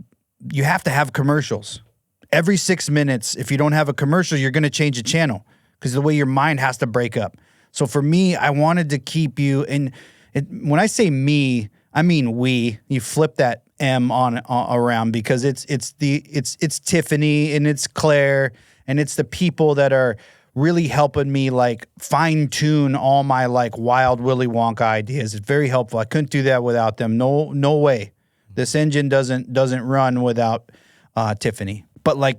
you have to have commercials. Every 6 minutes, if you don't have a commercial, you're going to change the channel because the way your mind has to break up. So for me, I wanted to keep you in. When I say me, I mean we. You flip that M around because it's Tiffany and it's Claire and it's the people that are really helping me like fine tune all my like wild Willy Wonka ideas. It's very helpful. I couldn't do that without them. No way. This engine doesn't run without Tiffany. But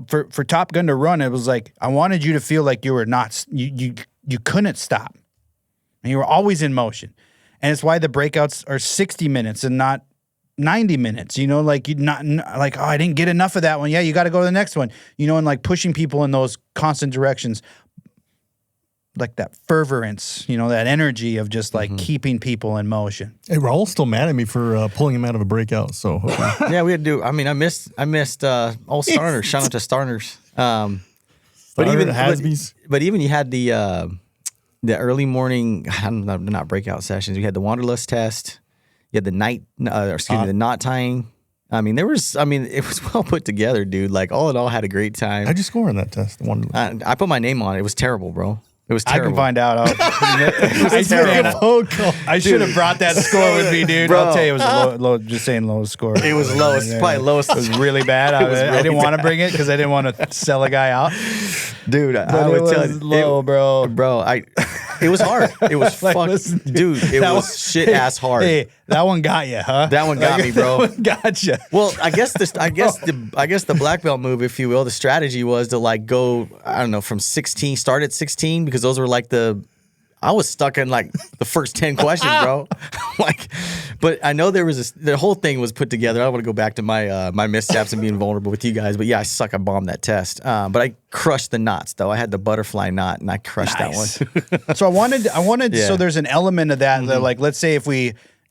for Top Gun to run, it was like I wanted you to feel like you were not you couldn't stop. And you were always in motion. And it's why the breakouts are 60 minutes and not 90 minutes. You know, like you're not like, oh, I didn't get enough of that one. Yeah, you got to go to the next one. You know, and like pushing people in those constant directions. Like that fervorance, you know, that energy of just like keeping people in motion. Hey, Raul's still mad at me for pulling him out of a breakout. So okay. Yeah, we had to do. I mean, I missed all starters. Shout out to starters. But even you had the early morning, not breakout sessions. We had the wanderlust test. You had the the knot tying. I mean, it was well put together, dude. Like all in all, had a great time. How'd you score on that test? I put my name on it. It was terrible, bro. It was terrible. I can find out. I should have brought that score with me, dude. Bro. I'll tell you, it was low. Just saying, lowest score. It was lowest. Yeah. Probably lowest. It was really bad. I didn't want to bring it because I didn't want to sell a guy out. Dude, I would tell you, low, bro. It was hard. It was dude. It was shit ass hard. Hey, that one got you, huh? That one got me, bro. That one got you. Well, I guess the black belt move, if you will, the strategy was to like go, I don't know, from 16, start at 16 because those were like I was stuck in like the first 10 questions, bro. But I know the whole thing was put together. I don't want to go back to my missteps and being vulnerable with you guys, but yeah, I bombed that test. But I crushed the knots though. I had the butterfly knot and I crushed that one. So I wanted. Yeah. So there's an element of that that like, let's say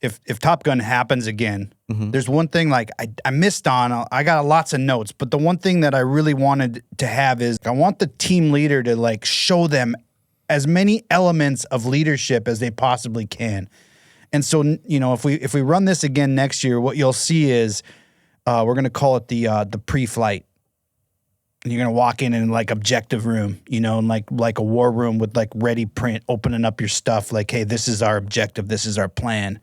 if Top Gun happens again, there's one thing like I missed on. I got lots of notes, but the one thing that I really wanted to have is I want the team leader to like show them as many elements of leadership as they possibly can. And so, you know, if we run this again next year, what you'll see is we're going to call it the pre-flight. And you're going to walk in like objective room, you know, and like a war room with like ready print, opening up your stuff like, hey, this is our objective. This is our plan.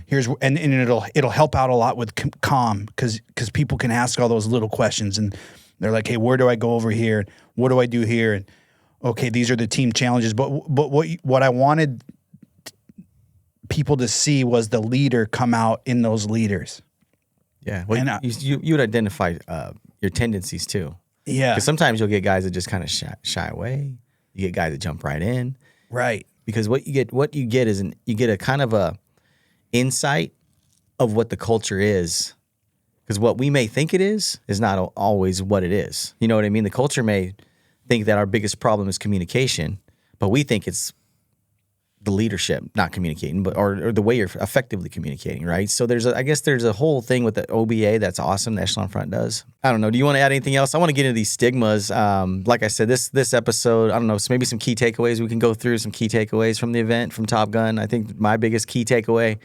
Here's and it'll help out a lot with comm because people can ask all those little questions and they're like, hey, where do I go over here? What do I do here? And okay, these are the team challenges. But what I wanted people to see was the leader come out in those leaders. Yeah, well, and, you would identify your tendencies too. Yeah, because sometimes you'll get guys that just kind of shy away. You get guys that jump right in. Right. Because what you get is you get a kind of a insight of what the culture is. Because what we may think it is not always what it is. You know what I mean? The culture may think that our biggest problem is communication, but we think it's the leadership not communicating, but or the way you're effectively communicating, right? So I guess there's a whole thing with the OBA that's awesome. The Echelon Front does. I don't know. Do you want to add anything else? I want to get into these stigmas. Like I said, this episode, I don't know, so maybe some key takeaways. We can go through some key takeaways from the event, from Top Gun. I think my biggest key takeaway,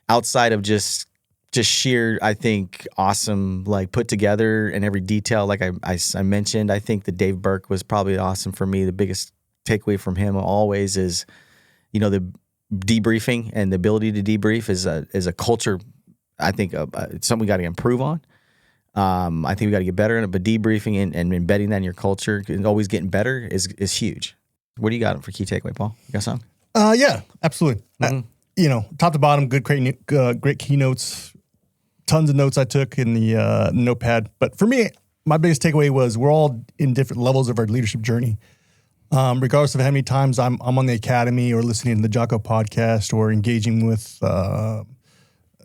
outside of just sheer, I think, awesome, like put together in every detail. Like I mentioned, I think that Dave Burke was probably awesome for me. The biggest takeaway from him always is, you know, the debriefing and the ability to debrief is a culture. I think it's something we got to improve on. I think we got to get better in it. But debriefing and embedding that in your culture and always getting better is huge. What do you got for key takeaway, Paul? You got something? Yeah, absolutely. You know, top to bottom, great keynotes. Tons of notes I took in the notepad. But for me, my biggest takeaway was we're all in different levels of our leadership journey. Regardless of how many times I'm on the academy or listening to the Jocko podcast or engaging with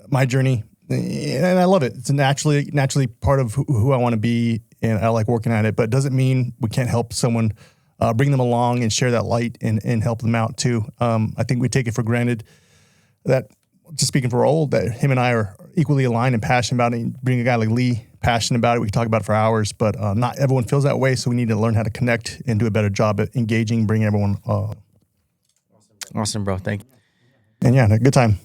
my journey, and I love it. It's naturally part of who I want to be, and I like working at it. But it doesn't mean we can't help someone, bring them along and share that light and help them out too. I think we take it for granted that, just speaking for Raul, that him and I are equally aligned and passionate about it. And bring a guy like Leigh passionate about it, we can talk about it for hours, but not everyone feels that way. So we need to learn how to connect and do a better job at engaging, bringing everyone. Awesome, bro. Thank you. And yeah, a good time.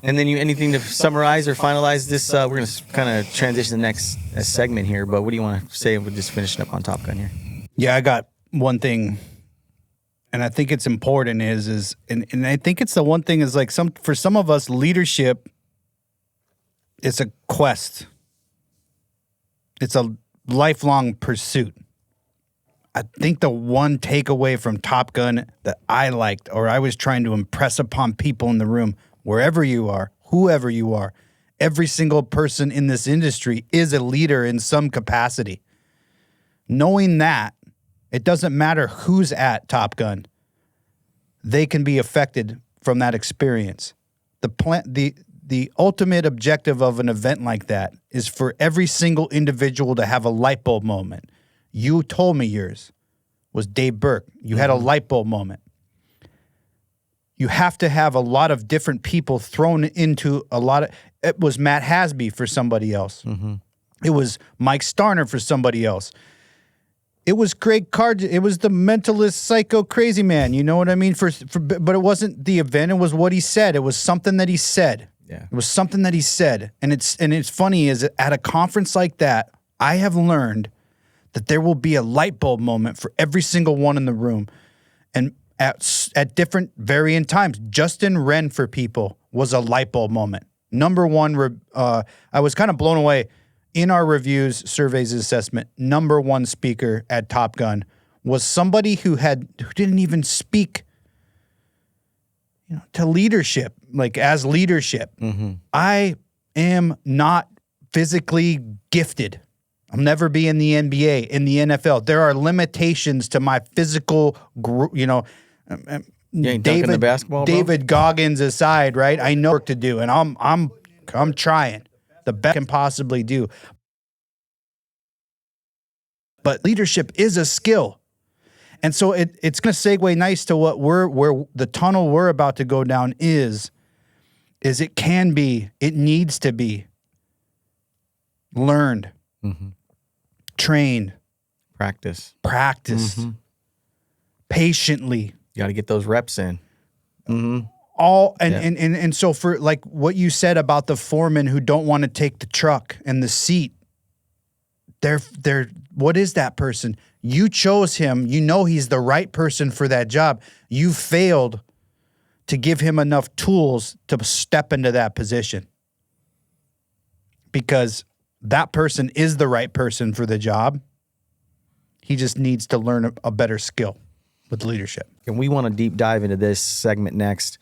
And then anything to summarize or finalize this? We're going to kind of transition to the next segment here, but what do you want to say? We're just finishing up on Top Gun here. Yeah, I got one thing, and I think it's important and I think it's the one thing is like for some of us, leadership, it's a quest. It's a lifelong pursuit. I think the one takeaway from Top Gun that I liked, or I was trying to impress upon people in the room, wherever you are, whoever you are, every single person in this industry is a leader in some capacity. Knowing that, it doesn't matter who's at Top Gun, they can be affected from that experience. The ultimate objective of an event like that is for every single individual to have a light bulb moment. You told me yours was Dave Burke. You had a light bulb moment. You have to have a lot of different people thrown into it was Matt Hasby for somebody else. Mm-hmm. It was Mike Starner for somebody else. It was Greg Card. It was the mentalist, psycho, crazy man. You know what I mean? But it wasn't the event. It was what he said. It was something that he said. Yeah. It was something that he said. And it's funny is at a conference like that, I have learned that there will be a light bulb moment for every single one in the room. And at different varying times, Justin Wren for people was a light bulb moment. Number one, I was kind of blown away. In our reviews, surveys, assessment, number one speaker at Top Gun was somebody who didn't even speak, to leadership, like as leadership. Mm-hmm. I am not physically gifted. I'll never be in the NBA, in the NFL. There are limitations to my physical, David, basketball, David Goggins aside, right? I know work to do, and I'm trying the best I can possibly do. But leadership is a skill. And so it's going to segue nice to where the tunnel we're about to go down is it needs to be learned, trained, practiced, patiently. You got to get those reps in. Mm-hmm. And so for like what you said about the foremen who don't want to take the truck and the seat, they're what is that person? You chose him. You know he's the right person for that job. You failed to give him enough tools to step into that position because that person is the right person for the job. He just needs to learn a better skill with leadership. And we want to deep dive into this segment next.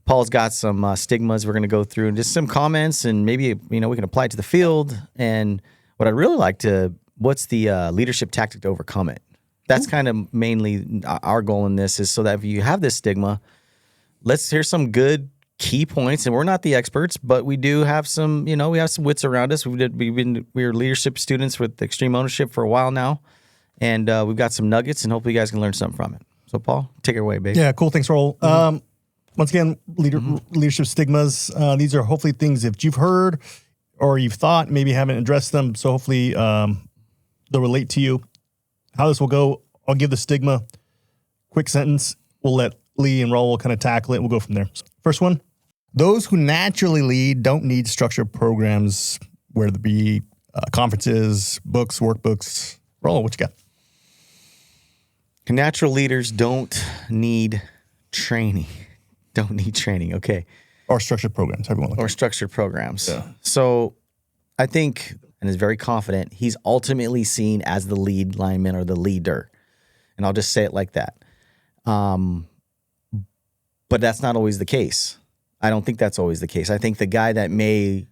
Paul's got some stigmas we're going to go through and just some comments, and maybe we can apply it to the field. And what I'd really like what's the leadership tactic to overcome it? That's kind of mainly our goal in this, is so that if you have this stigma, let's hear some good key points. And we're not the experts, but we do have some, we have some wits around us. We're leadership students with Extreme Ownership for a while now, and we've got some nuggets, and hopefully you guys can learn something from it. So Paul, take it away, baby. Yeah, cool. Thanks, Raul. Once again, leadership stigmas. These are hopefully things if you've heard or you've thought, maybe haven't addressed them. So hopefully they'll relate to you. How this will go, I'll give the stigma, quick sentence. We'll let Leigh and Raul kind of tackle it. We'll go from there. So first one, those who naturally lead don't need structured programs, whether it be conferences, books, workbooks. Raul, what you got? Natural leaders don't need training. Okay. Or structured programs, everyone. Or structured programs. Yeah. So I think, and is very confident, he's ultimately seen as the lead lineman or the leader. And I'll just say it like that. But that's not always the case. I don't think that's always the case. I think the guy that may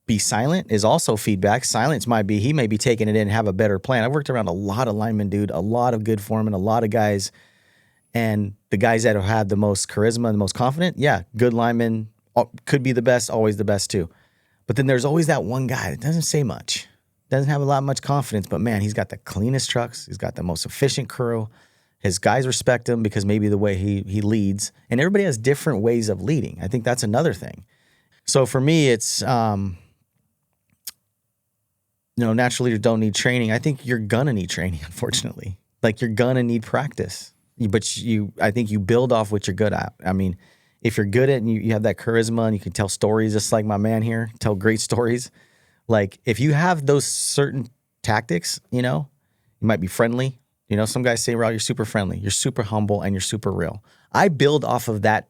be silent is also feedback. Silence might be, he may be taking it in and have a better plan. I've worked around a lot of linemen, dude, a lot of good foremen, a lot of guys. And the guys that have had the most charisma and the most confident, yeah, good linemen, could be the best, always the best too. But then there's always that one guy that doesn't say much, doesn't have much confidence, but man, he's got the cleanest trucks. He's got the most efficient crew. His guys respect him because maybe the way he leads. And everybody has different ways of leading. I think that's another thing. So for me, it's, natural leaders don't need training. I think you're going to need training, unfortunately. Like, you're going to need practice. But I think you build off what you're good at. I mean, if you're good at it and you have that charisma and you can tell stories just like my man here, tell great stories. Like, if you have those certain tactics, you might be friendly. Some guys say, Raul, you're super friendly, you're super humble, and you're super real. I build off of that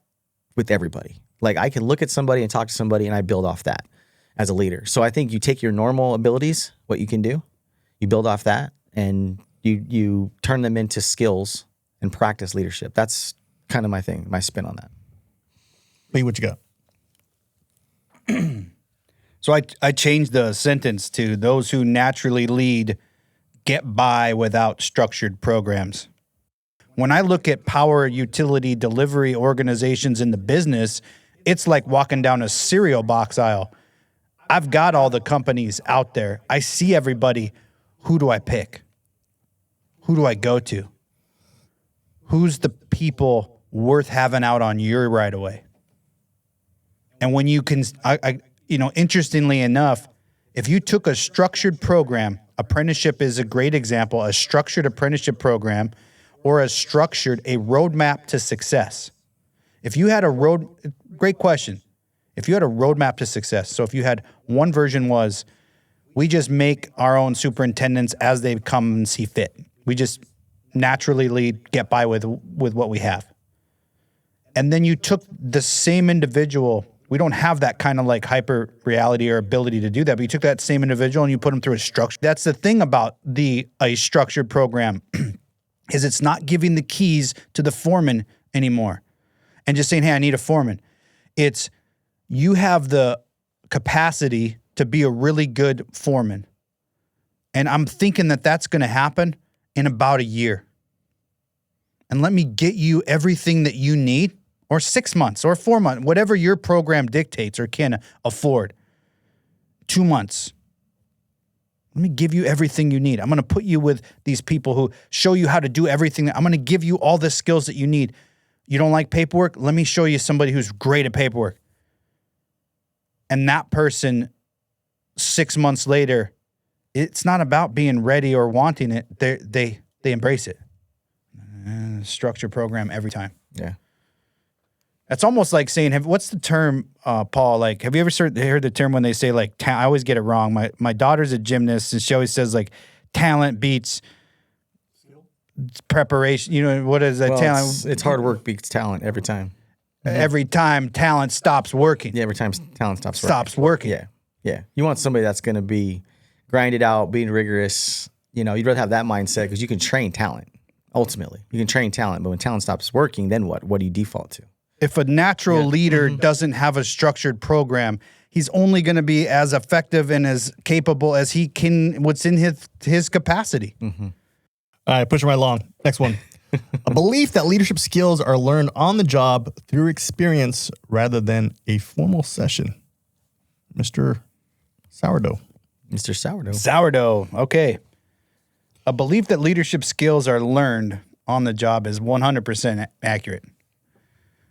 with everybody. Like, I can look at somebody and talk to somebody, and I build off that as a leader. So I think you take your normal abilities, what you can do, you build off that, and you turn them into skills and practice leadership. That's kind of my thing, my spin on that. Lee, what you got? So I changed the sentence to those who naturally lead get by without structured programs. When I look at power utility delivery organizations in the business, it's like walking down a cereal box aisle. I've got all the companies out there. I see everybody. Who do I pick? Who do I go to? Who's the people worth having out on your right away? And when you can, interestingly enough, if you took a structured program, apprenticeship is a great example, a structured apprenticeship program, or a roadmap to success. If you had great question. If you had a roadmap to success, so if you had one version was, we just make our own superintendents as they come and see fit. We just naturally get by with what we have. And then you took the same individual. We don't have that kind of like hyper reality or ability to do that, but you took that same individual and you put them through a structure. That's the thing about a structured program is it's not giving the keys to the foreman anymore and just saying, hey, I need a foreman. It's you have the capacity to be a really good foreman. And I'm thinking that that's going to happen in about a year. And let me get you everything that you need, or 6 months or 4 months, whatever your program dictates or can afford. 2 months. Let me give you everything you need. I'm going to put you with these people who show you how to do everything. I'm going to give you all the skills that you need. You don't like paperwork? Let me show you somebody who's great at paperwork. And that person, 6 months later, it's not about being ready or wanting it. They embrace it. Structure program every time. Yeah. That's almost like saying, what's the term, Paul? Like, have you ever heard the term when they say, like, I always get it wrong. My daughter's a gymnast, and she always says, like, talent beats preparation. What is that? Well, talent? It's hard work beats talent every time. Every time talent stops working. Yeah, every time talent stops working. Yeah. You want somebody that's going to be grinded out, being rigorous. You'd rather have that mindset because you can train talent, ultimately. You can train talent, but when talent stops working, then what? What do you default to? If a natural leader doesn't have a structured program, he's only going to be as effective and as capable as he can, what's in his capacity. Mm-hmm. All right, pushing right along. Next one. A belief that leadership skills are learned on the job through experience rather than a formal session. Mr. Sourdough. Mr. Sourdough. Sourdough. Okay. A belief that leadership skills are learned on the job is 100% accurate.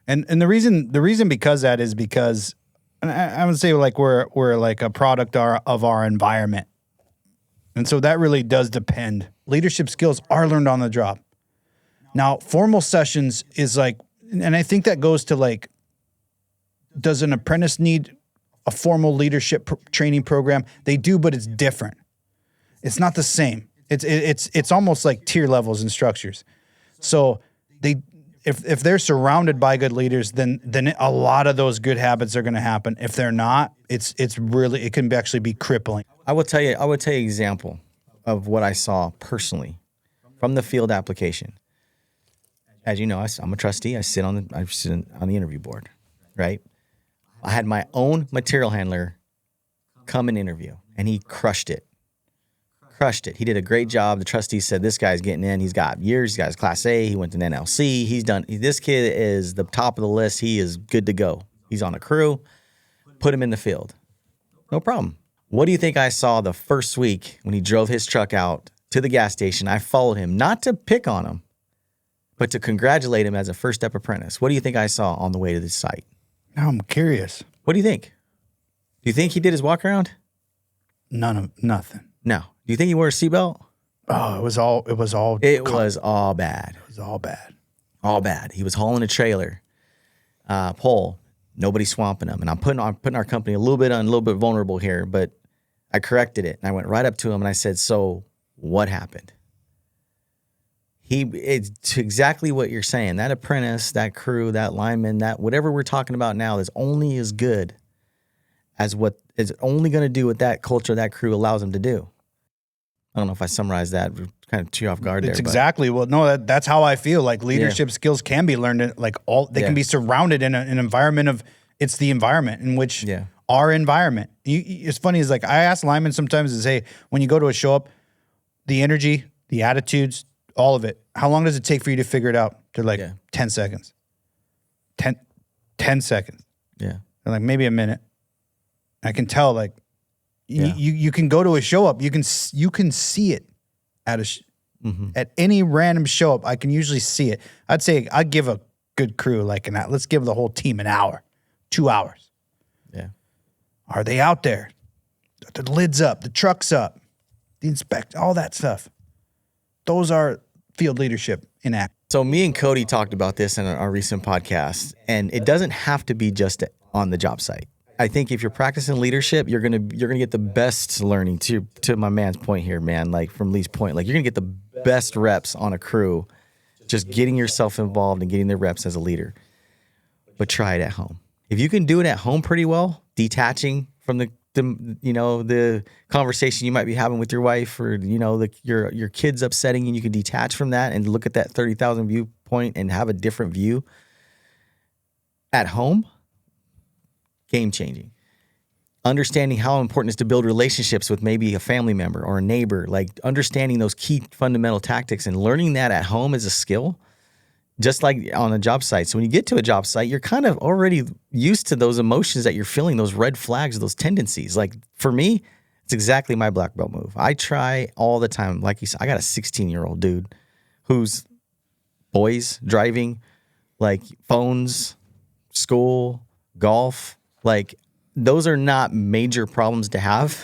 And the reason because that is because, and I would say like we're like a product of our environment. And so that really does depend. Leadership skills are learned on the job. Now, formal sessions is like, and I think that goes to like, does an apprentice need a formal leadership training program? They do, but it's different. It's not the same. It's almost like tier levels and structures. So if they're surrounded by good leaders, then a lot of those good habits are going to happen. If they're not, it can actually be crippling. I will tell you an example of what I saw personally from the field application. As you know, I'm a trustee. I sit on the interview board, right? I had my own material handler come and interview, and he crushed it. He did a great job. The trustee said, this guy's getting in. He's got years. He's got his Class A. He went to an NLC. This kid is the top of the list. He is good to go. He's on a crew. Put him in the field. No problem. What do you think I saw the first week when he drove his truck out to the gas station? I followed him, not to pick on him, but to congratulate him as a first step apprentice. What do you think I saw on the way to the site? Now I'm curious. What do you think? Do you think he did his walk around? Nothing. No. Do you think he wore a seatbelt? Oh, it was all bad. It was all bad. It was all bad. All bad. He was hauling a trailer, pole. Nobody swamping him. And I'm putting our company a little bit vulnerable here, but I corrected it. And I went right up to him and I said, so what happened? It's exactly what you're saying. That apprentice, that crew, that lineman, that whatever we're talking about now is only as good as what is only going to do what that culture, that crew allows them to do. I don't know if I summarized that, kind of chew off guard there. It's exactly. Well, no, that's how I feel. Like leadership skills can be learned. They can be surrounded in an environment of. It's the environment in which our environment. It's funny. Is like I ask linemen sometimes is, hey, when you go to a show up, the energy, the attitudes, all of it. How long does it take for you to figure it out? They're like 10 seconds. 10 seconds. Yeah. They're like maybe a minute. I can tell like. You can go to a show up. You can see it at at any random show up. I can usually see it. I'd say I'd give a good crew like let's give the whole team an hour, 2 hours. Yeah. Are they out there? The lid's up, the truck's up, the inspect, all that stuff. Those are field leadership in act. So me and Cody talked about this in our recent podcast, and it doesn't have to be just on the job site. I think if you're practicing leadership, you're gonna get the best learning. To my man's point here, man, like from Leigh's point, like you're gonna get the best reps on a crew, just getting yourself involved and getting the reps as a leader. But try it at home. If you can do it at home pretty well, detaching from the conversation you might be having with your wife or your kids upsetting you, you can detach from that and look at that 30,000 viewpoint and have a different view at home. Game changing. Understanding how important it is to build relationships with maybe a family member or a neighbor, like understanding those key fundamental tactics and learning that at home is a skill, just like on a job site. So when you get to a job site, you're kind of already used to those emotions that you're feeling, those red flags, those tendencies. Like for me, it's exactly my black belt move. I try all the time. Like you said, I got a 16-year-old dude who's boys, driving, like phones, school, golf. Like those are not major problems to have,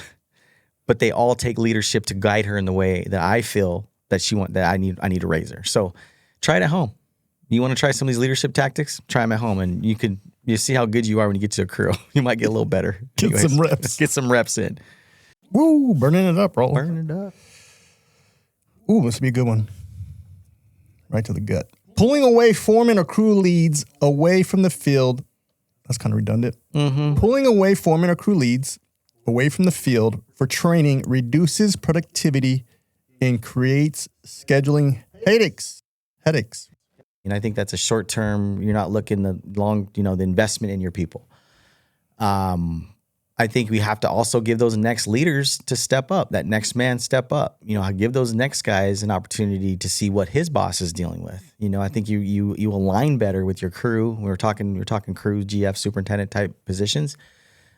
but they all take leadership to guide her in the way that I feel that I need to raise her. So try it at home. You want to try some of these leadership tactics? Try them at home, and you see how good you are when you get to a crew. You might get a little better. Get some reps. Get some reps in. Woo, burning it up, Raul. Burning it up. Ooh, this will be a good one. Right to the gut. Pulling away foreman or crew leads away from the field. That's kind of redundant. Mm-hmm. Pulling away foreman or crew leads away from the field for training reduces productivity and creates scheduling headaches. And I think that's a short term. You're not looking the long, the investment in your people. I think we have to also give those next leaders to step up, that next man step up. Give those next guys an opportunity to see what his boss is dealing with. I think you align better with your crew. We're talking crew, GF, superintendent type positions.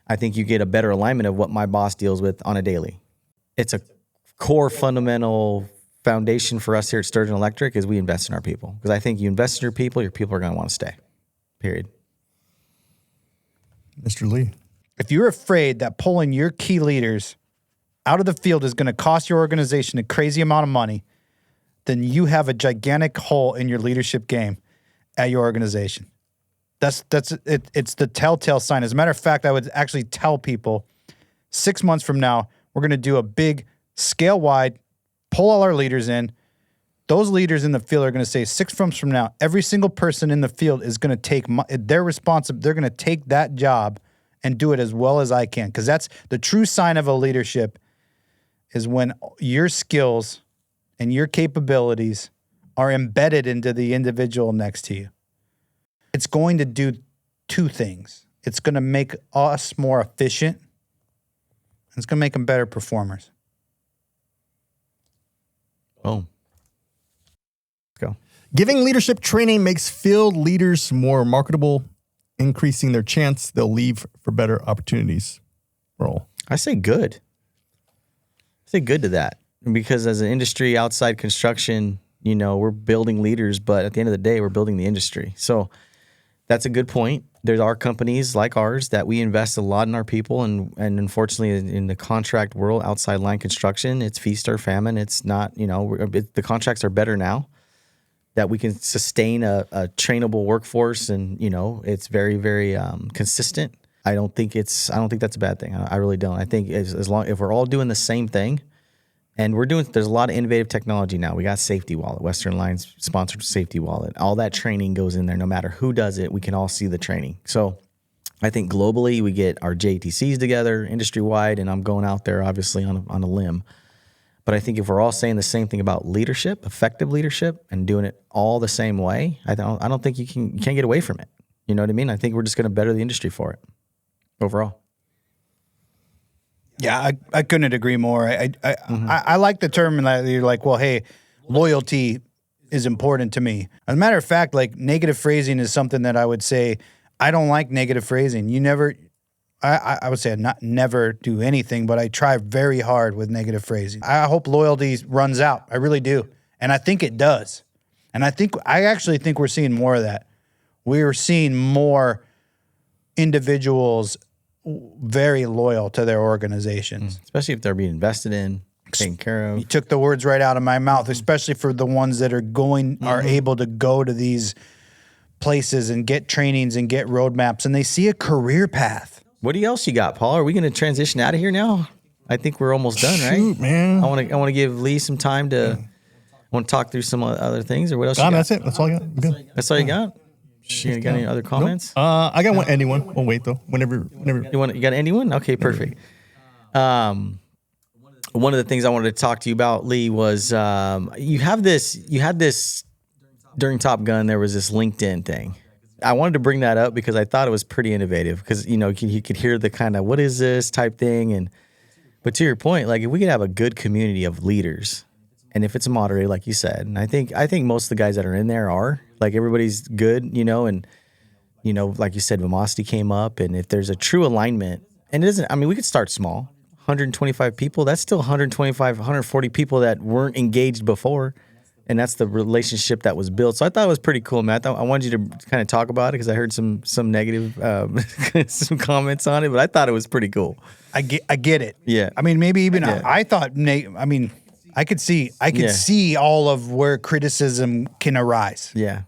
I think you get a better alignment of what my boss deals with on a daily. It's a core fundamental foundation for us here at Sturgeon Electric is we invest in our people. Because I think you invest in your people are going to want to stay. Period. Mr. Leigh. If you're afraid that pulling your key leaders out of the field is going to cost your organization a crazy amount of money, then you have a gigantic hole in your leadership game at your organization. That's it. It's the telltale sign. As a matter of fact, I would actually tell people 6 months from now, we're going to do a big scale-wide, pull all our leaders in. Those leaders in the field are going to say 6 months from now, every single person in the field is going to take they're responsible. They're going to take that job and do it as well as I can. Because that's the true sign of a leadership is when your skills and your capabilities are embedded into the individual next to you. It's going to do 2 things. It's going to make us more efficient, and it's going to make them better performers. Boom. Let's go. Giving leadership training makes field leaders more marketable increasing their chance they'll leave for better opportunities? Raul? I say good. Say good to that, because as an industry outside construction, we're building leaders, but at the end of the day, we're building the industry. So that's a good point. There are companies like ours that we invest a lot in our people, and unfortunately in the contract world, outside line construction, it's feast or famine. It's not, the contracts are better now that we can sustain a trainable workforce, and it's very, very consistent. I don't think that's a bad thing. I really don't. I think as long if we're all doing the same thing, and there's a lot of innovative technology now. We got Safety Wallet, Western Lines sponsored Safety Wallet. All that training goes in there. No matter who does it, we can all see the training. So I think globally we get our JATCs together, industry wide, and I'm going out there obviously on a limb. But I think if we're all saying the same thing about leadership, effective leadership, and doing it all the same way, I don't think you can't get away from it. You know what I mean? I think we're just going to better the industry for it overall. Yeah, I couldn't agree more. I like the term that you're like, well, hey, loyalty is important to me. As a matter of fact, like negative phrasing is something that I would say I don't like negative phrasing. I would say not never do anything, but I try very hard with negative phrasing. I hope loyalty runs out. I really do. And I think it does. And I actually think we're seeing more of that. We're seeing more individuals very loyal to their organizations. Especially if they're being invested in, taken care of. You took the words right out of my mouth, especially for the ones that are able to go to these places and get trainings and get roadmaps, and they see a career path. What else you got, Paul? Are we going to transition out of here now? I think we're almost done, right? Shoot, man. I want to give Leigh some time to want to talk through some other things, or what else you got? That's it. That's all I got. We're good. That's all you got? You got any other comments? Nope. I got anyone. We'll wait though. Whenever. You got anyone? Okay, perfect. One of the things I wanted to talk to you about, Leigh, was you had this during Top Gun. There was this LinkedIn thing. I wanted to bring that up because I thought it was pretty innovative, because you could hear the kind of what is this type thing, but to your point, like if we could have a good community of leaders, and if it's moderated, like you said, and I think most of the guys that are in there are like everybody's good, and like you said, Vamosity came up, and if there's a true alignment, and it isn't, I mean, we could start small, 125 people. That's still 125, 140 people that weren't engaged before. And that's the relationship that was built. So I thought it was pretty cool, man. I wanted you to kind of talk about it because I heard some negative some comments on it, but I thought it was pretty cool. I get it. Yeah. I mean, maybe even I thought, I mean, I could see all of where criticism can arise. Yeah.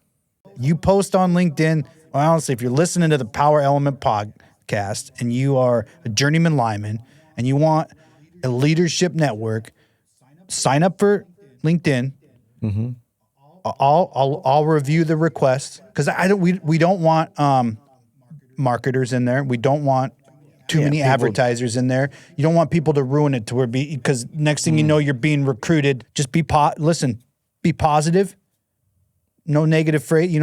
You post on LinkedIn. Well, honestly, if you're listening to the Power Element podcast and you are a journeyman lineman and you want a leadership network, sign up for LinkedIn. Mm-hmm. I'll review the request, because we don't want marketers in there. We don't want too many advertisers in there. You don't want people to ruin it because next thing you know, you're being recruited. Just be positive. No negative phrase.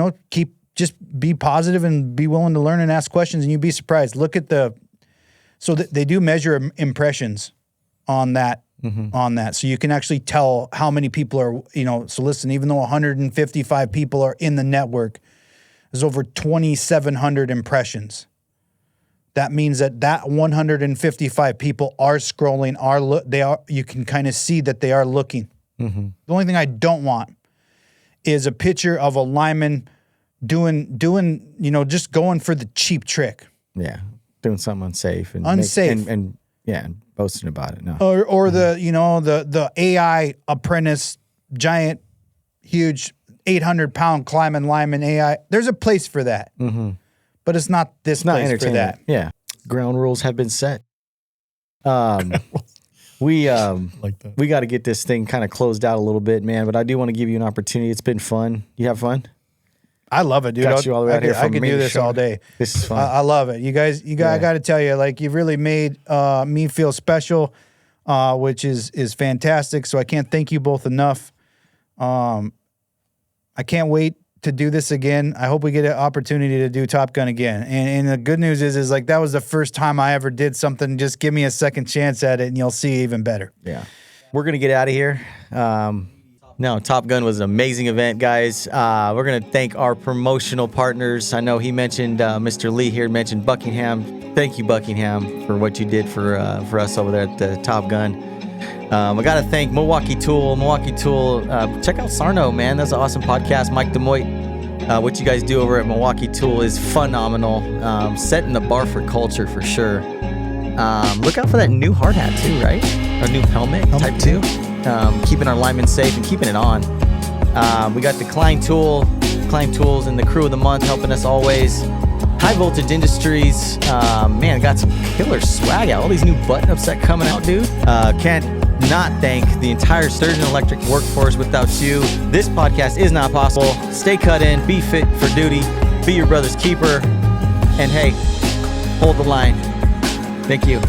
Just be positive and be willing to learn and ask questions, and you'd be surprised. Look at they do measure impressions on that. Mm-hmm. On that. So you can actually tell how many people are, so listen, even though 155 people are in the network, there's over 2,700 impressions. That means that 155 people are scrolling, you can kind of see that they are looking. Mm-hmm. The only thing I don't want is a picture of a lineman doing, just going for the cheap trick. Yeah. Doing something unsafe. And boasting about it. No. Or the AI apprentice, giant, huge, 800-pound climbing lineman AI. There's a place for that, but it's not this place for that. Yeah, ground rules have been set. We got to get this thing kind of closed out a little bit, man. But I do want to give you an opportunity. It's been fun. You have fun? I love it, dude. Got you all the way out here. I could do this all day. This is fun. I love it. You guys. I got to tell you, like, you've really made me feel special, which is fantastic. So I can't thank you both enough. I can't wait to do this again. I hope we get an opportunity to do Top Gun again. And the good news is like that was the first time I ever did something. Just give me a second chance at it, and you'll see even better. Yeah. We're gonna get out of here. No, Top Gun was an amazing event, guys. We're going to thank our promotional partners. I know he mentioned, Mr. Lee here mentioned Buckingham. Thank you, Buckingham, for what you did for us over there at the Top Gun. I got to thank Milwaukee Tool. Check out Sarno, man. That's an awesome podcast. Mike DeMoit, what you guys do over at Milwaukee Tool is phenomenal. Setting the bar for culture for sure. Look out for that new hard hat too, right? A new helmet type 2. Keeping our linemen safe and keeping it on. We got the Klein Tools and the crew of the month helping us always. High Voltage Industries, man, got some killer swag out. All these new button-ups that coming out, dude. Can't not thank the entire Sturgeon Electric workforce. Without you, this podcast is not possible. Stay cut in, be fit for duty, be your brother's keeper, and hey, hold the line. Thank you.